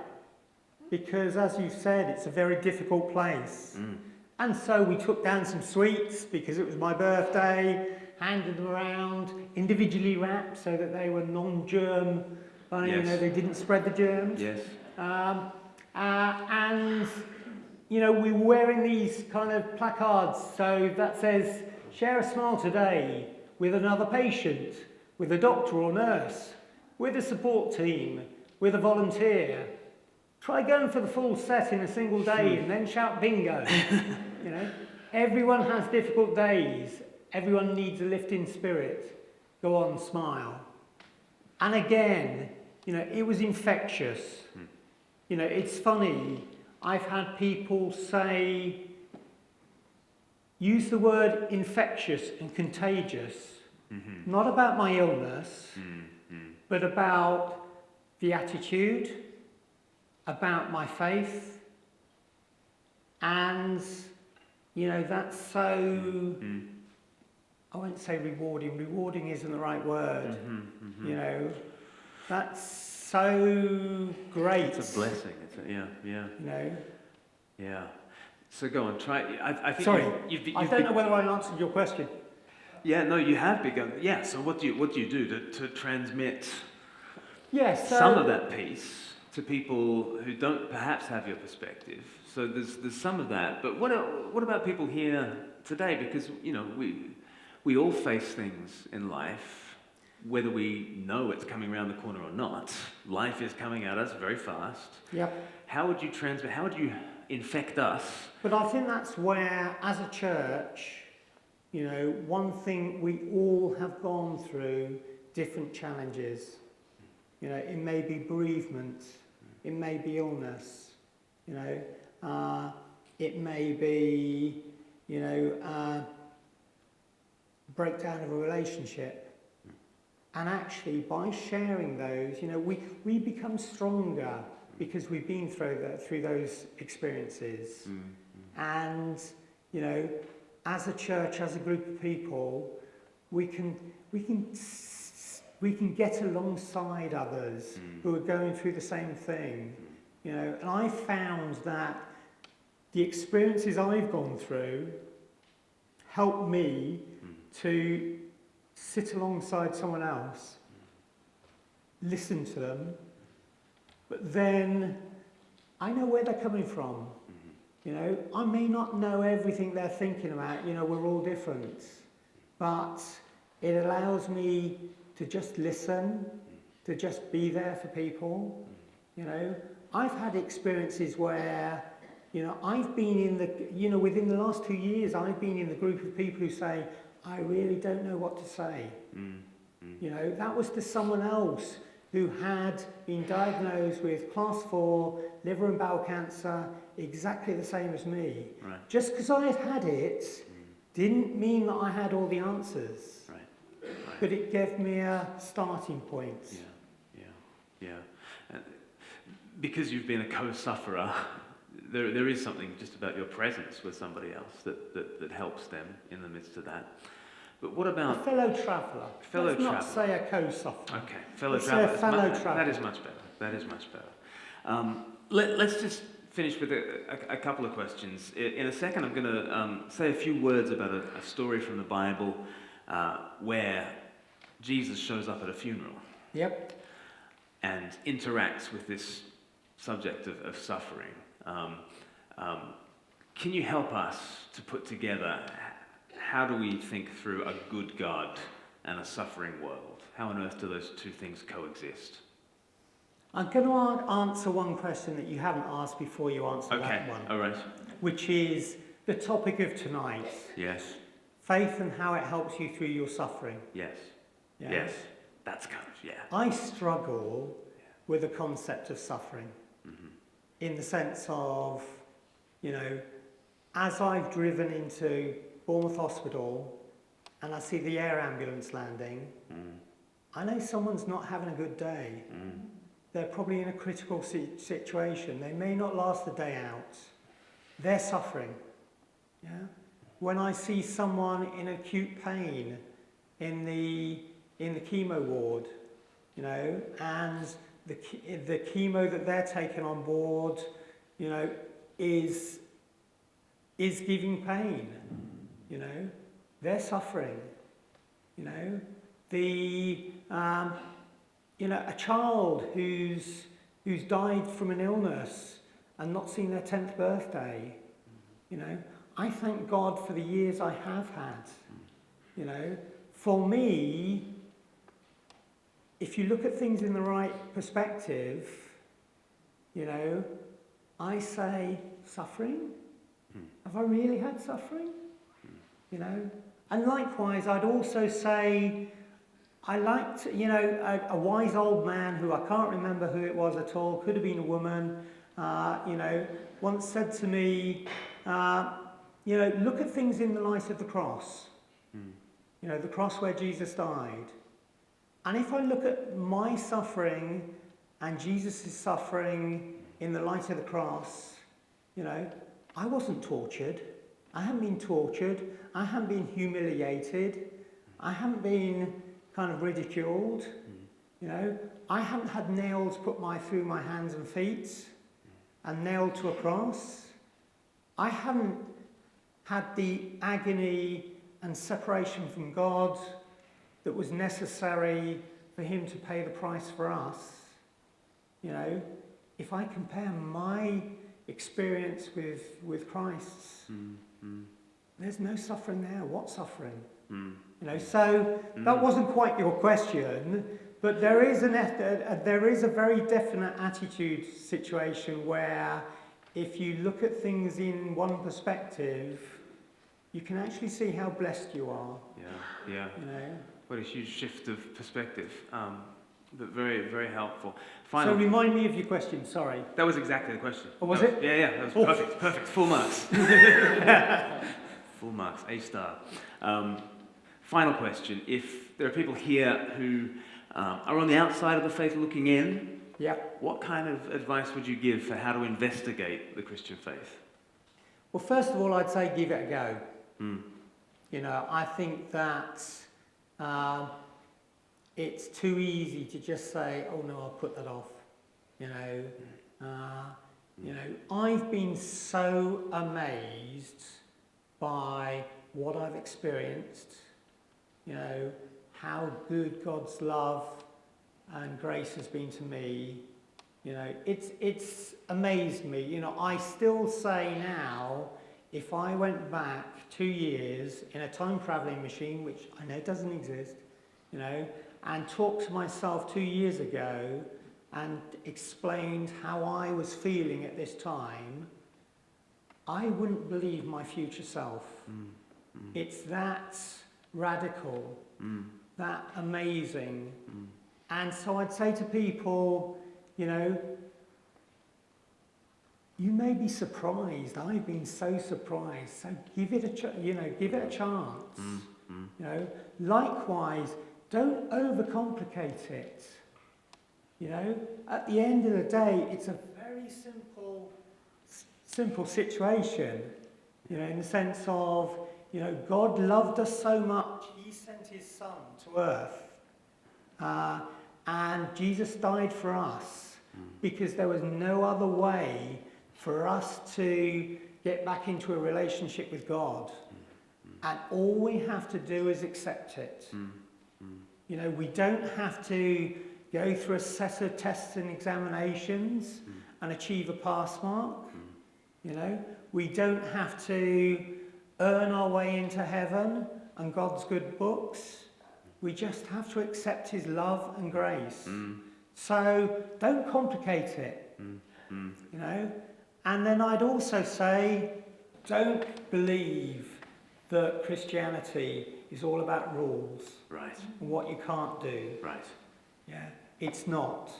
because, as you said, it's a very difficult place. And so we took down some sweets because it was my birthday, handed them around, individually wrapped so that they were non-germ, you know, they didn't spread the germs. Yes. And, you know, we were wearing these kind of placards, so that says, share a smile today with another patient, with a doctor or nurse, with a support team, with a volunteer. Try going for the full set in a single day and then shout bingo. You know, everyone has difficult days. Everyone needs a lifting spirit. Go on, smile. And again, you know, it was infectious. You know, it's funny. I've had people say, use the word infectious and contagious, not about my illness, but about the attitude, about my faith, and, you know, that's so, I won't say rewarding isn't the right word, you know, that's so great. It's a blessing, yeah. You know? Yeah. So go on, try, I think Sorry, you've I don't know whether I answered your question. Yeah, no, you have begun, yeah, so what do you do to transmit Yes, some of that peace to people who don't perhaps have your perspective? So there's some of that, but what about people here today? Because, you know, we all face things in life, whether we know it's coming around the corner or not. Life is coming at us very fast. Yep. How would you transmit, how would you infect us? But I think that's where, as a church, you know, one thing we all have gone through different challenges. You know, it may be bereavement, it may be illness, you know, it may be, you know, breakdown of a relationship. And actually, by sharing those, you know, we become stronger because we've been through those experiences. And, you know, as a church, as a group of people, we can get alongside others who are going through the same thing, you know. And I found that the experiences I've gone through help me to sit alongside someone else, listen to them, but then I know where they're coming from. You know, I may not know everything they're thinking about, you know, we're all different, but it allows me to just listen, to just be there for people. You know, I've had experiences where, you know, I've been in the, you know, within the last 2 years, I've been in the group of people who say, I really don't know what to say. You know, that was to someone else who had been diagnosed with class 4 liver and bowel cancer, exactly the same as me. Right. Just because I had had it didn't mean that I had all the answers. Right. Right. But it gave me a starting point. Yeah. Because you've been a co-sufferer, there is something just about your presence with somebody else that helps them in the midst of that. But what about... A fellow traveller. Let's not say a co-sufferer. Okay, fellow Let's say traveller. a fellow traveller. That is much better. Let's just finish with a couple of questions. In a second, I'm going to say a few words about a story from the Bible where Jesus shows up at a funeral. Yep. And interacts with this subject of suffering. Can you help us to put together how do we think through a good God and a suffering world? How on earth do those two things coexist? I'm going to answer one question that you haven't asked before you answer that one. All right. Which is the topic of tonight. Yes. Faith and how it helps you through your suffering. Yes. Yeah? Yes. That's kind of, yeah. I struggle with the concept of suffering. In the sense of, you know, as I've driven into Bournemouth Hospital and I see the air ambulance landing, I know someone's not having a good day. They're probably in a critical situation. They may not last the day out. They're suffering. Yeah? When I see someone in acute pain in the chemo ward, you know, and the chemo that they're taking on board, you know, is giving pain, you know, they're suffering, you know, a child who's died from an illness and not seen their 10th birthday, you know, I thank God for the years I have had, you know. For me, if you look at things in the right perspective, you know, I say, suffering? Have I really had suffering? You know? And likewise, I'd also say, I liked, you know, a wise old man who I can't remember who it was at all, could have been a woman, you know, once said to me, you know, look at things in the light of the cross. You know, the cross where Jesus died. And if I look at my suffering and Jesus' suffering in the light of the cross, you know, I wasn't tortured. I haven't been tortured. I haven't been humiliated. I haven't been kind of ridiculed. You know, I haven't had nails put through my hands and feet and nailed to a cross. I haven't had the agony and separation from God that was necessary for him to pay the price for us. You know, if I compare my experience with Christ's, there's no suffering there. What suffering? You know, so that wasn't quite your question, but there is a very definite attitude situation where if you look at things in one perspective, you can actually see how blessed you are. Yeah. You know. What a huge shift of perspective. But very, very helpful. So remind me of your question, sorry. That was exactly the question. Oh, was it? Yeah, that was perfect. Full marks. Full marks, A-star. Final question. If there are people here who are on the outside of the faith looking in, what kind of advice would you give for how to investigate the Christian faith? Well, first of all, I'd say give it a go. You know, I think that it's too easy to just say, oh no, I'll put that off. You know, I've been so amazed by what I've experienced, you know, how good God's love and grace has been to me. You know, it's amazed me. You know, I still say now, if I went back 2 years in a time traveling machine, which I know doesn't exist, you know, and talked to myself 2 years ago and explained how I was feeling at this time, I wouldn't believe my future self. It's that radical. that amazing. And so I'd say to people, you know, you may be surprised. I've been so surprised. So give it a chance. You know, likewise, don't overcomplicate it. You know, at the end of the day, it's a very simple situation. You know, in the sense of, you know, God loved us so much, he sent his son to earth. And Jesus died for us because there was no other way for us to get back into a relationship with God. And all we have to do is accept it. You know, we don't have to go through a set of tests and examinations and achieve a pass mark. You know, we don't have to earn our way into heaven and God's good books. We just have to accept his love and grace. So don't complicate it. You know, and then I'd also say, don't believe that Christianity is all about rules. Right. And what you can't do. Right. Yeah, it's not.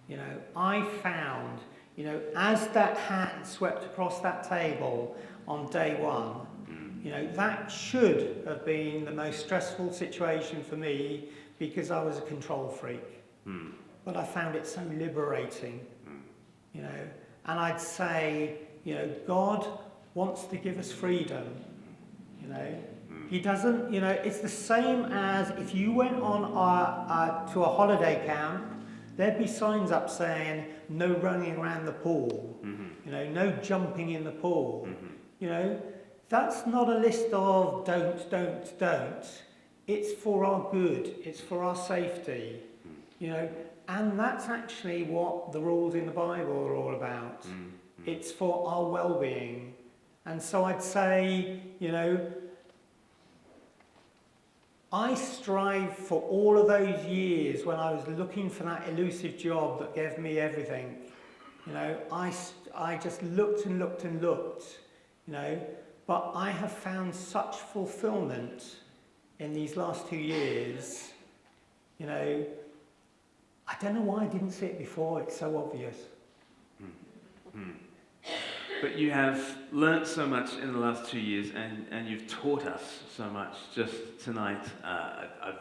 You know, I found, you know, as that hand swept across that table on day one, you know, that should have been the most stressful situation for me because I was a control freak. But I found it so liberating, you know. And I'd say, you know, God wants to give us freedom, you know. He doesn't, you know, it's the same as if you went on to a holiday camp, there'd be signs up saying, no running around the pool, you know, no jumping in the pool, you know. That's not a list of don't. It's for our good. It's for our safety, you know. And that's actually what the rules in the Bible are all about. It's for our well-being. And so I'd say, you know, I strive for all of those years when I was looking for that elusive job that gave me everything. You know, I just looked and looked and looked, you know. But I have found such fulfillment in these last 2 years, you know. I don't know why I didn't see it before, it's so obvious. But you have learnt so much in the last 2 years, and you've taught us so much just tonight. I've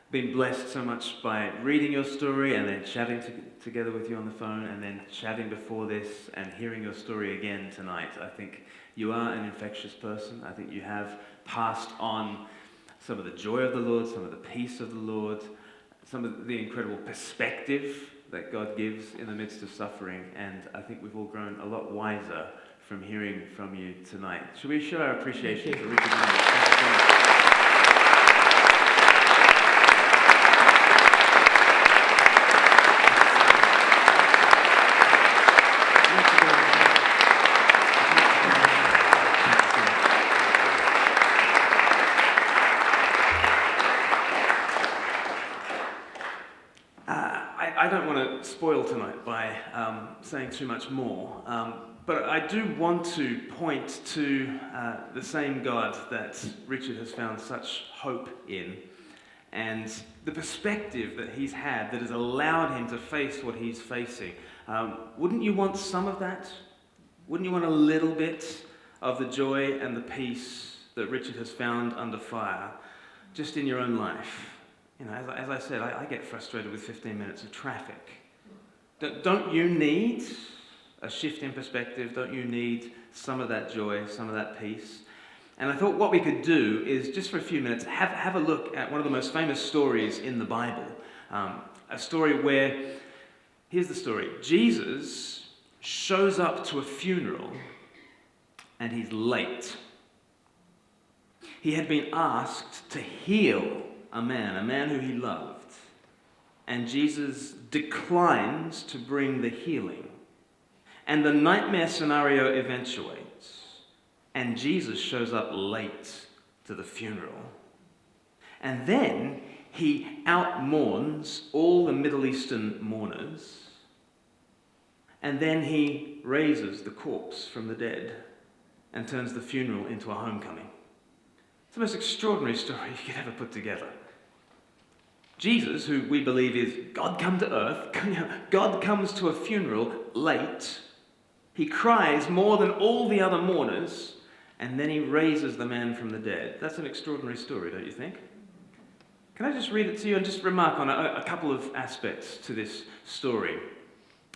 been blessed so much by reading your story and then chatting together with you on the phone and then chatting before this and hearing your story again tonight. I think you are an infectious person. I think you have passed on some of the joy of the Lord, some of the peace of the Lord, some of the incredible perspective that God gives in the midst of suffering, and I think we've all grown a lot wiser from hearing from you tonight. Should we show our appreciation for Richard Mannouch? Thank you so much. I don't want to spoil tonight by saying too much more, but I do want to point to the same God that Richard has found such hope in, and the perspective that he's had that has allowed him to face what he's facing. Wouldn't you want some of that? Wouldn't you want a little bit of the joy and the peace that Richard has found under fire, just in your own life? You know, as I said, I get frustrated with 15 minutes of traffic. Don't you need a shift in perspective? Don't you need some of that joy, some of that peace? And I thought what we could do is, just for a few minutes, have a look at one of the most famous stories in the Bible. A story where, here's the story. Jesus shows up to a funeral and he's late. He had been asked to heal a man who he loved, and Jesus declines to bring the healing. And the nightmare scenario eventuates, and Jesus shows up late to the funeral. And then he out-mourns all the Middle Eastern mourners, and then he raises the corpse from the dead and turns the funeral into a homecoming. It's the most extraordinary story you could ever put together. Jesus, who we believe is God come to earth, God comes to a funeral late. He cries more than all the other mourners, and then he raises the man from the dead. That's an extraordinary story, don't you think? Can I just read it to you and just remark on a couple of aspects to this story?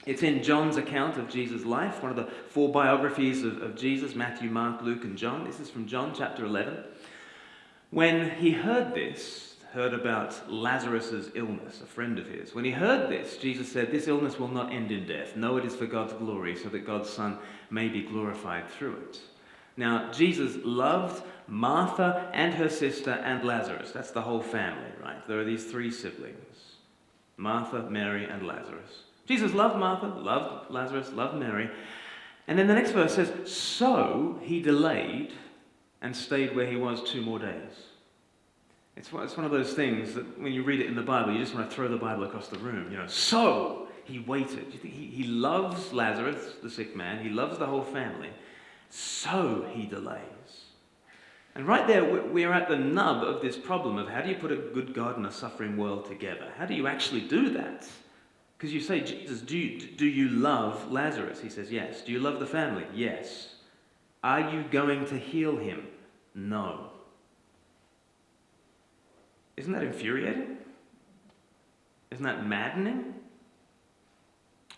It's in John's account of Jesus' life, one of the 4 biographies of Jesus, Matthew, Mark, Luke, and John. This is from John chapter 11. When he heard about Lazarus' illness, a friend of his, when he heard this, Jesus said, "This illness will not end in death. No, it is for God's glory, so that God's Son may be glorified through it." Now, Jesus loved Martha and her sister and Lazarus. That's the whole family, right? There are these 3 siblings, Martha, Mary, and Lazarus. Jesus loved Martha, loved Lazarus, loved Mary. And then the next verse says, so he delayed and stayed where he was 2 more days. It's one of those things that when you read it in the Bible, you just want to throw the Bible across the room. So he waited. You think he loves Lazarus, the sick man. He loves the whole family. So he delays. And right there, we are at the nub of this problem of how do you put a good God and a suffering world together? How do you actually do that? Because you say, Jesus, do you love Lazarus? He says, yes. Do you love the family? Yes. Are you going to heal him? No. Isn't that infuriating? Isn't that maddening?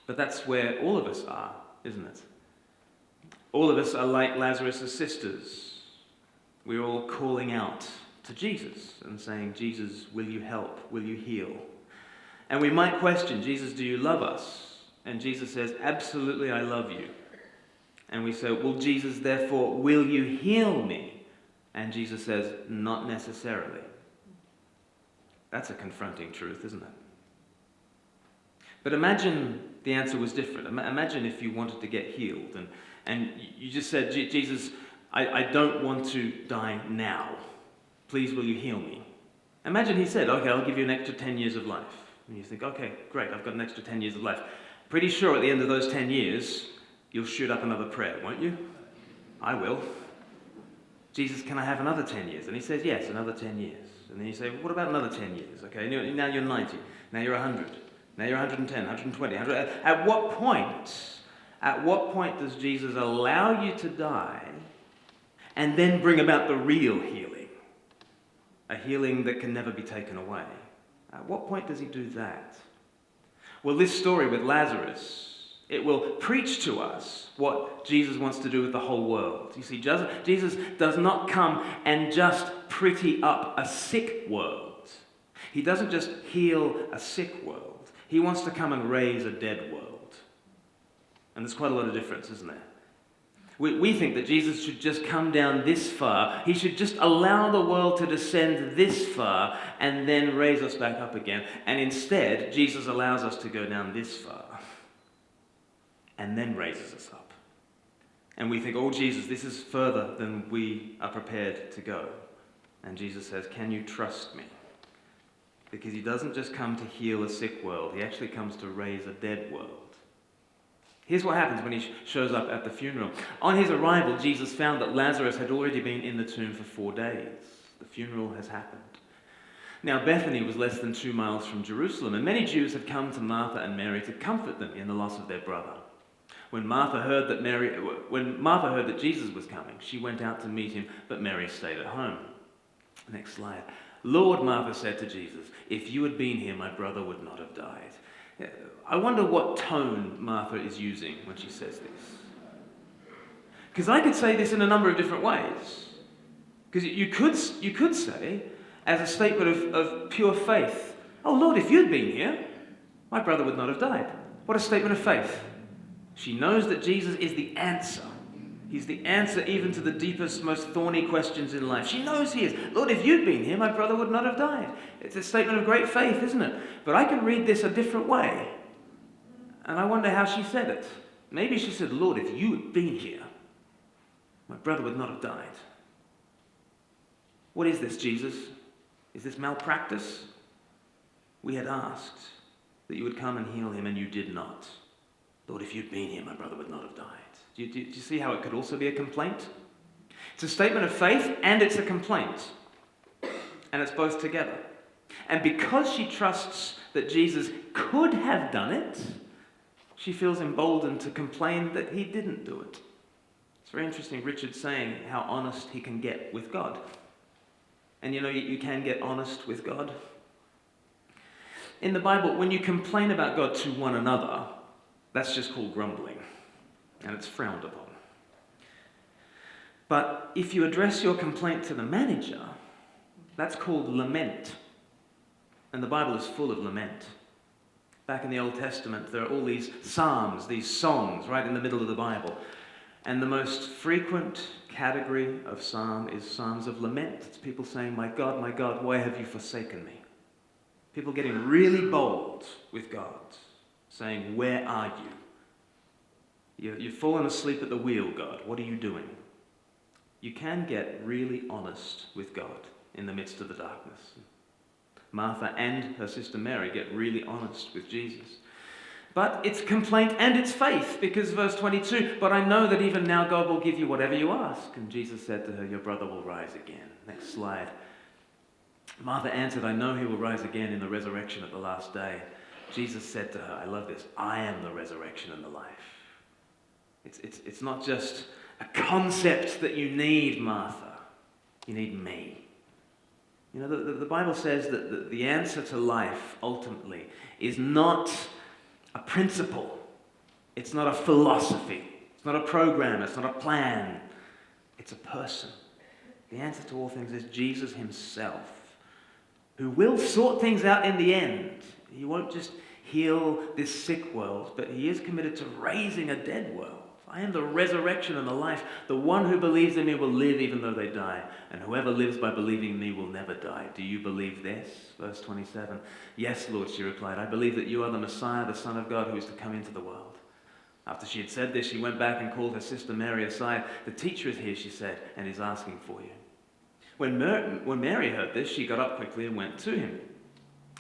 But that's where all of us are, isn't it? All of us are like Lazarus' sisters. We're all calling out to Jesus and saying, Jesus, will you help? Will you heal? And we might question, Jesus, do you love us? And Jesus says, absolutely, I love you. And we say, well, Jesus, therefore, will you heal me? And Jesus says, not necessarily. That's a confronting truth, isn't it? But imagine the answer was different. Imagine if you wanted to get healed and you just said, Jesus, I don't want to die now. Please, will you heal me? Imagine he said, okay, I'll give you an extra 10 years of life. And you think, okay, great, I've got an extra 10 years of life. Pretty sure at the end of those 10 years, you'll shoot up another prayer, won't you? I will. Jesus, can I have another 10 years? And he says, yes, another 10 years. And then you say, well, what about another 10 years? Okay, now you're 90. Now you're 100. Now you're 110, 120, 100. At what point does Jesus allow you to die and then bring about the real healing? A healing that can never be taken away. At what point does he do that? Well, this story with Lazarus, it will preach to us what Jesus wants to do with the whole world. You see, Jesus does not come and just pretty up a sick world. He doesn't just heal a sick world. He wants to come and raise a dead world. And there's quite a lot of difference, isn't there? We think that Jesus should just come down this far. He should just allow the world to descend this far and then raise us back up again. And instead, Jesus allows us to go down this far and then raises us up. And we think, oh, Jesus, this is further than we are prepared to go. And Jesus says, can you trust me? Because he doesn't just come to heal a sick world. He actually comes to raise a dead world. Here's what happens when he shows up at the funeral. On his arrival, Jesus found that Lazarus had already been in the tomb for 4 days. The funeral has happened. Now, Bethany was less than 2 miles from Jerusalem, and many Jews had come to Martha and Mary to comfort them in the loss of their brother. When Martha heard that Jesus was coming, she went out to meet him, but Mary stayed at home. Next slide. Lord, Martha said to Jesus, if you had been here, my brother would not have died. I wonder what tone Martha is using when she says this. Because I could say this in a number of different ways. Because you could say, as a statement of pure faith, oh Lord, if you'd been here, my brother would not have died. What a statement of faith. She knows that Jesus is the answer. He's the answer even to the deepest, most thorny questions in life. She knows he is. Lord, if you'd been here, my brother would not have died. It's a statement of great faith, isn't it? But I can read this a different way. And I wonder how she said it. Maybe she said, Lord, if you had been here, my brother would not have died. What is this, Jesus? Is this malpractice? We had asked that you would come and heal him, and you did not. Lord, if you'd been here, my brother would not have died. Do you see how it could also be a complaint? It's a statement of faith and it's a complaint. And it's both together. And because she trusts that Jesus could have done it, she feels emboldened to complain that he didn't do it. It's very interesting, Richard saying how honest he can get with God. And you know, you can get honest with God. In the Bible, when you complain about God to one another, that's just called grumbling, and it's frowned upon. But if you address your complaint to the manager, that's called lament. And the Bible is full of lament. Back in the Old Testament, there are all these psalms, these songs, right in the middle of the Bible. And the most frequent category of psalm is psalms of lament. It's people saying, my God, why have you forsaken me? People getting really bold with God, saying, where are you? You've fallen asleep at the wheel, God. What are you doing? You can get really honest with God in the midst of the darkness. Martha and her sister Mary get really honest with Jesus. But it's complaint and it's faith, because verse 22, but I know that even now God will give you whatever you ask. And Jesus said to her, your brother will rise again. Next slide. Martha answered, I know he will rise again in the resurrection at the last day. Jesus said to her, I love this, I am the resurrection and the life. It's not just a concept that you need, Martha. You need me. You know, the Bible says that the answer to life, ultimately, is not a principle. It's not a philosophy. It's not a program. It's not a plan. It's a person. The answer to all things is Jesus himself, who will sort things out in the end. He won't just heal this sick world, but he is committed to raising a dead world. I am the resurrection and the life. The one who believes in me will live even though they die. And whoever lives by believing in me will never die. Do you believe this? Verse 27. Yes, Lord, she replied. I believe that you are the Messiah, the Son of God, who is to come into the world. After she had said this, she went back and called her sister Mary aside. The teacher is here, she said, and is asking for you. When Mary heard this, she got up quickly and went to him.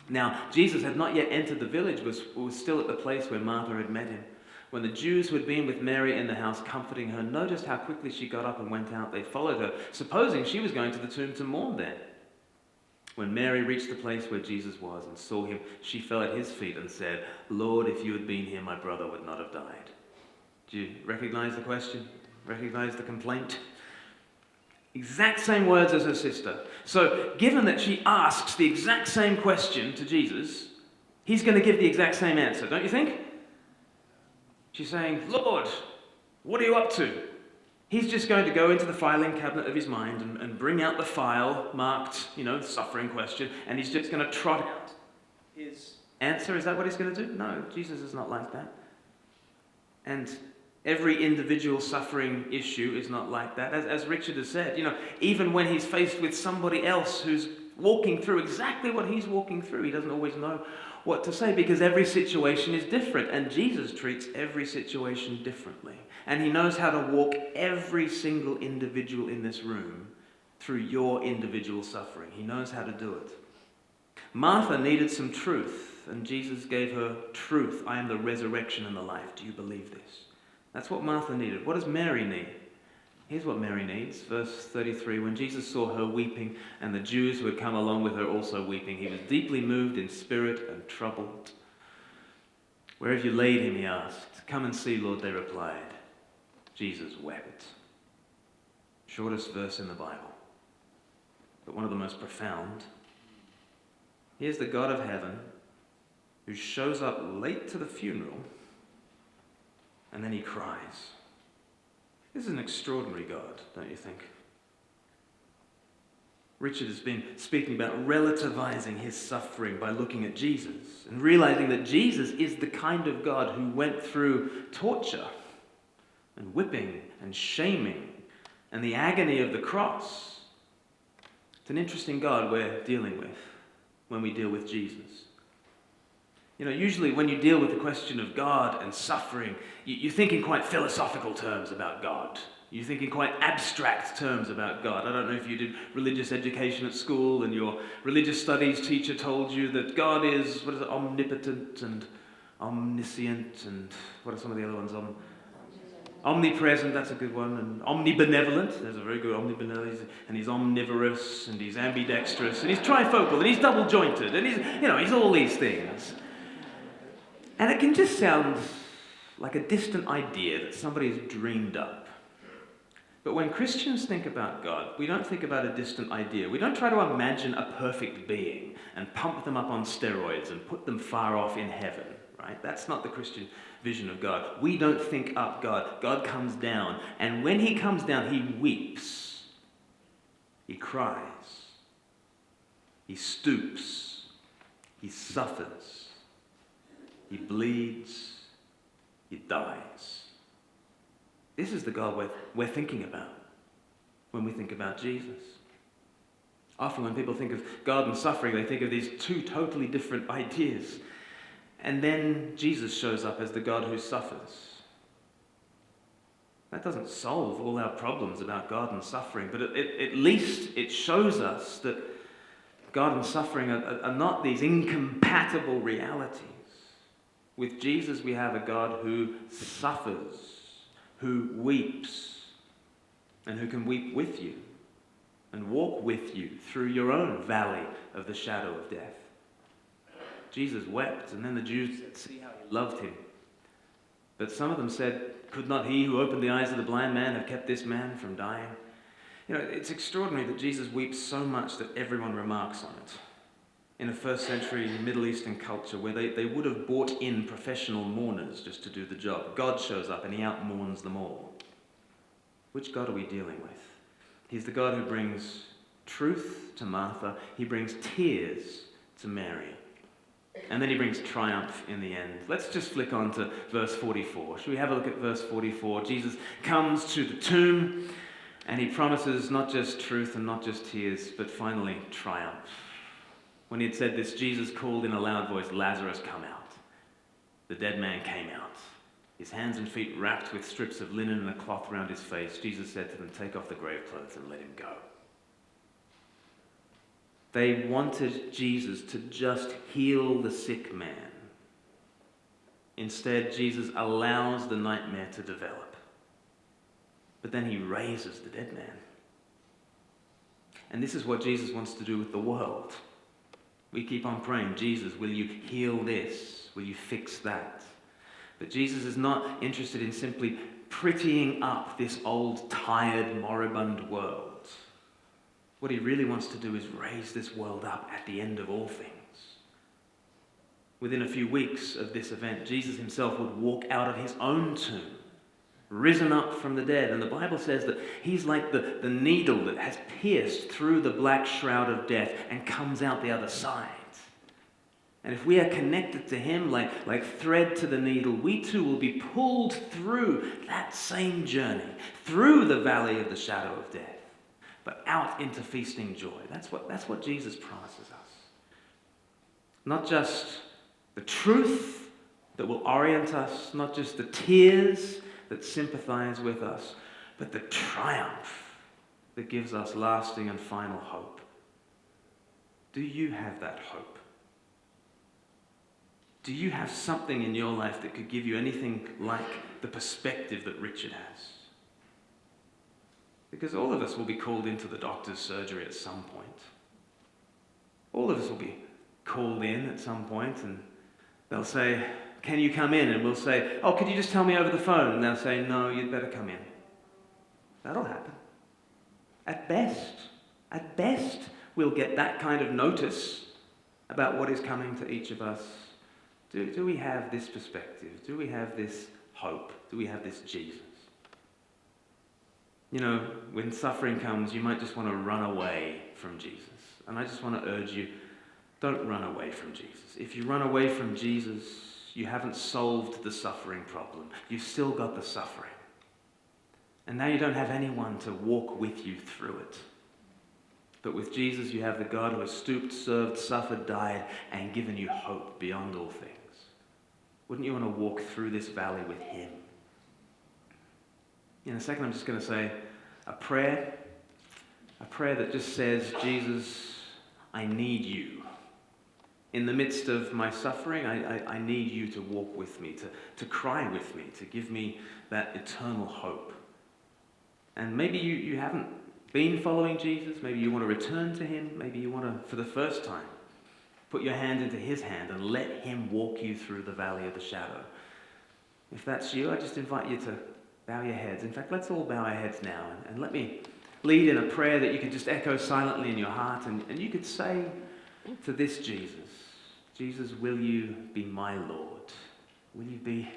Now, Jesus had not yet entered the village, was still at the place where Martha had met him. When the Jews who had been with Mary in the house comforting her noticed how quickly she got up and went out, they followed her, supposing she was going to the tomb to mourn there. When Mary reached the place where Jesus was and saw him, she fell at his feet and said, Lord, if you had been here, my brother would not have died. Do you recognize the question? Recognize the complaint? Exact same words as her sister. So, given that she asks the exact same question to Jesus, he's going to give the exact same answer, don't you think? She's saying, Lord, what are you up to? He's just going to go into the filing cabinet of his mind and bring out the file marked, suffering question, and he's just going to trot out his answer. Is that what he's going to do? No, Jesus is not like that. And every individual suffering issue is not like that. As Richard has said, even when he's faced with somebody else who's walking through exactly what he's walking through, he doesn't always know what to say, because every situation is different, and Jesus treats every situation differently. And he knows how to walk every single individual in this room through your individual suffering. He knows how to do it. Martha needed some truth, and Jesus gave her truth. I am the resurrection and the life. Do you believe this? That's what Martha needed. What does Mary need? Here's what Mary needs. Verse 33, when Jesus saw her weeping and the Jews who had come along with her also weeping, he was deeply moved in spirit and troubled. Where have you laid him, he asked. Come and see, Lord, they replied. Jesus wept. Shortest verse in the Bible, but one of the most profound. Here's the God of heaven who shows up late to the funeral, and then he cries. This is an extraordinary God, don't you think? Richard has been speaking about relativizing his suffering by looking at Jesus and realizing that Jesus is the kind of God who went through torture and whipping and shaming and the agony of the cross. It's an interesting God we're dealing with when we deal with Jesus. Usually when you deal with the question of God and suffering, you think in quite philosophical terms about God. You think in quite abstract terms about God. I don't know if you did religious education at school and your religious studies teacher told you that God is, omnipotent and omniscient and what are some of the other ones? Omnipresent, that's a good one. And omnibenevolent, there's a very good omnibenevolent. And he's omnivorous, and he's ambidextrous, and he's trifocal, and he's double-jointed, and he's all these things. And it can just sound like a distant idea that somebody's dreamed up. But when Christians think about God, we don't think about a distant idea. We don't try to imagine a perfect being and pump them up on steroids and put them far off in heaven, right? That's not the Christian vision of God. We don't think up God. God comes down, and when he comes down, he weeps. He cries. He stoops. He suffers. He bleeds. He dies. This is the God we're thinking about when we think about Jesus. Often when people think of God and suffering, they think of these two totally different ideas. And then Jesus shows up as the God who suffers. That doesn't solve all our problems about God and suffering, but at least it shows us that God and suffering are not these incompatible realities. With Jesus, we have a God who suffers, who weeps, and who can weep with you and walk with you through your own valley of the shadow of death. Jesus wept, and then the Jews said, "See how he loved him." But some of them said, "Could not he who opened the eyes of the blind man have kept this man from dying?" It's extraordinary that Jesus weeps so much that everyone remarks on it. In a first century Middle Eastern culture where they would have brought in professional mourners just to do the job, God shows up and he out-mourns them all. Which God are we dealing with? He's the God who brings truth to Martha, he brings tears to Mary, and then he brings triumph in the end. Let's just flick on to verse 44. Should we have a look at verse 44? Jesus comes to the tomb and he promises not just truth and not just tears, but finally triumph. When he had said this, Jesus called in a loud voice, "Lazarus, come out." The dead man came out, his hands and feet wrapped with strips of linen and a cloth around his face. Jesus said to them, "Take off the grave clothes and let him go." They wanted Jesus to just heal the sick man. Instead, Jesus allows the nightmare to develop. But then he raises the dead man. And this is what Jesus wants to do with the world. We keep on praying, "Jesus, will you heal this? Will you fix that?" But Jesus is not interested in simply prettying up this old, tired, moribund world. What he really wants to do is raise this world up at the end of all things. Within a few weeks of this event, Jesus himself would walk out of his own tomb, risen up from the dead. And the Bible says that he's like the needle that has pierced through the black shroud of death and comes out the other side. And if we are connected to him like thread to the needle, we too will be pulled through that same journey, through the valley of the shadow of death, but out into feasting joy. That's what Jesus promises us. Not just the truth that will orient us, not just the tears that sympathize with us, but the triumph that gives us lasting and final hope. Do you have that hope? Do you have something in your life that could give you anything like the perspective that Richard has? Because all of us will be called into the doctor's surgery at some point. All of us will be called in at some point, and they'll say, "Can you come in?" And we'll say, "Oh, could you just tell me over the phone?" And they'll say, "No, you'd better come in." That'll happen. At best, we'll get that kind of notice about what is coming to each of us. Do we have this perspective? Do we have this hope? Do we have this Jesus? When suffering comes, you might just want to run away from Jesus. And I just want to urge you, don't run away from Jesus. If you run away from Jesus, you haven't solved the suffering problem. You've still got the suffering. And now you don't have anyone to walk with you through it. But with Jesus, you have the God who has stooped, served, suffered, died, and given you hope beyond all things. Wouldn't you want to walk through this valley with him? In a second, I'm just going to say a prayer that just says, "Jesus, I need you." In the midst of my suffering, I need you to walk with me, to cry with me, to give me that eternal hope. And maybe you haven't been following Jesus, maybe you want to return to him, maybe you want to, for the first time, put your hand into his hand and let him walk you through the valley of the shadow. If that's you, I just invite you to bow your heads. In fact, let's all bow our heads now, and let me lead in a prayer that you could just echo silently in your heart, and you could say to this Jesus, Jesus, will you be my Lord? Will you be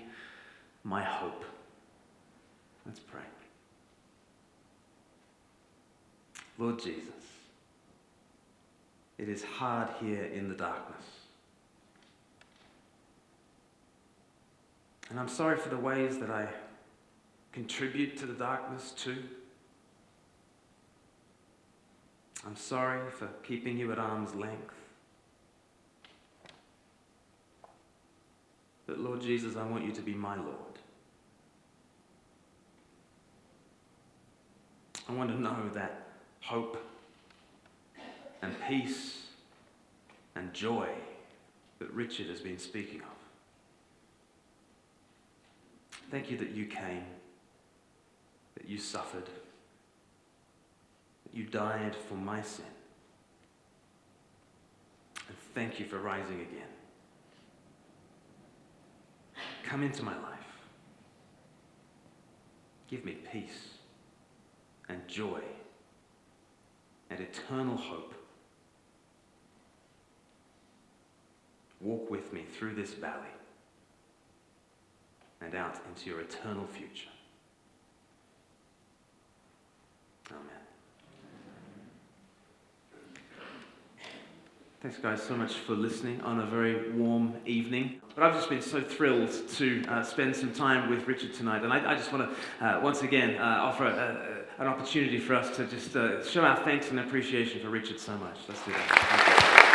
my hope? Let's pray. Lord Jesus, it is hard here in the darkness. And I'm sorry for the ways that I contribute to the darkness too. I'm sorry for keeping you at arm's length. But Lord Jesus, I want you to be my Lord. I want to know that hope and peace and joy that Richard has been speaking of. Thank you that you came, that you suffered, that you died for my sin. And thank you for rising again. Come into my life. Give me peace and joy and eternal hope. Walk with me through this valley and out into your eternal future. Amen. Thanks guys so much for listening on a very warm evening. But I've just been so thrilled to spend some time with Richard tonight, and I just want to once again offer an opportunity for us to just show our thanks and appreciation for Richard so much. Let's do that. Thank you.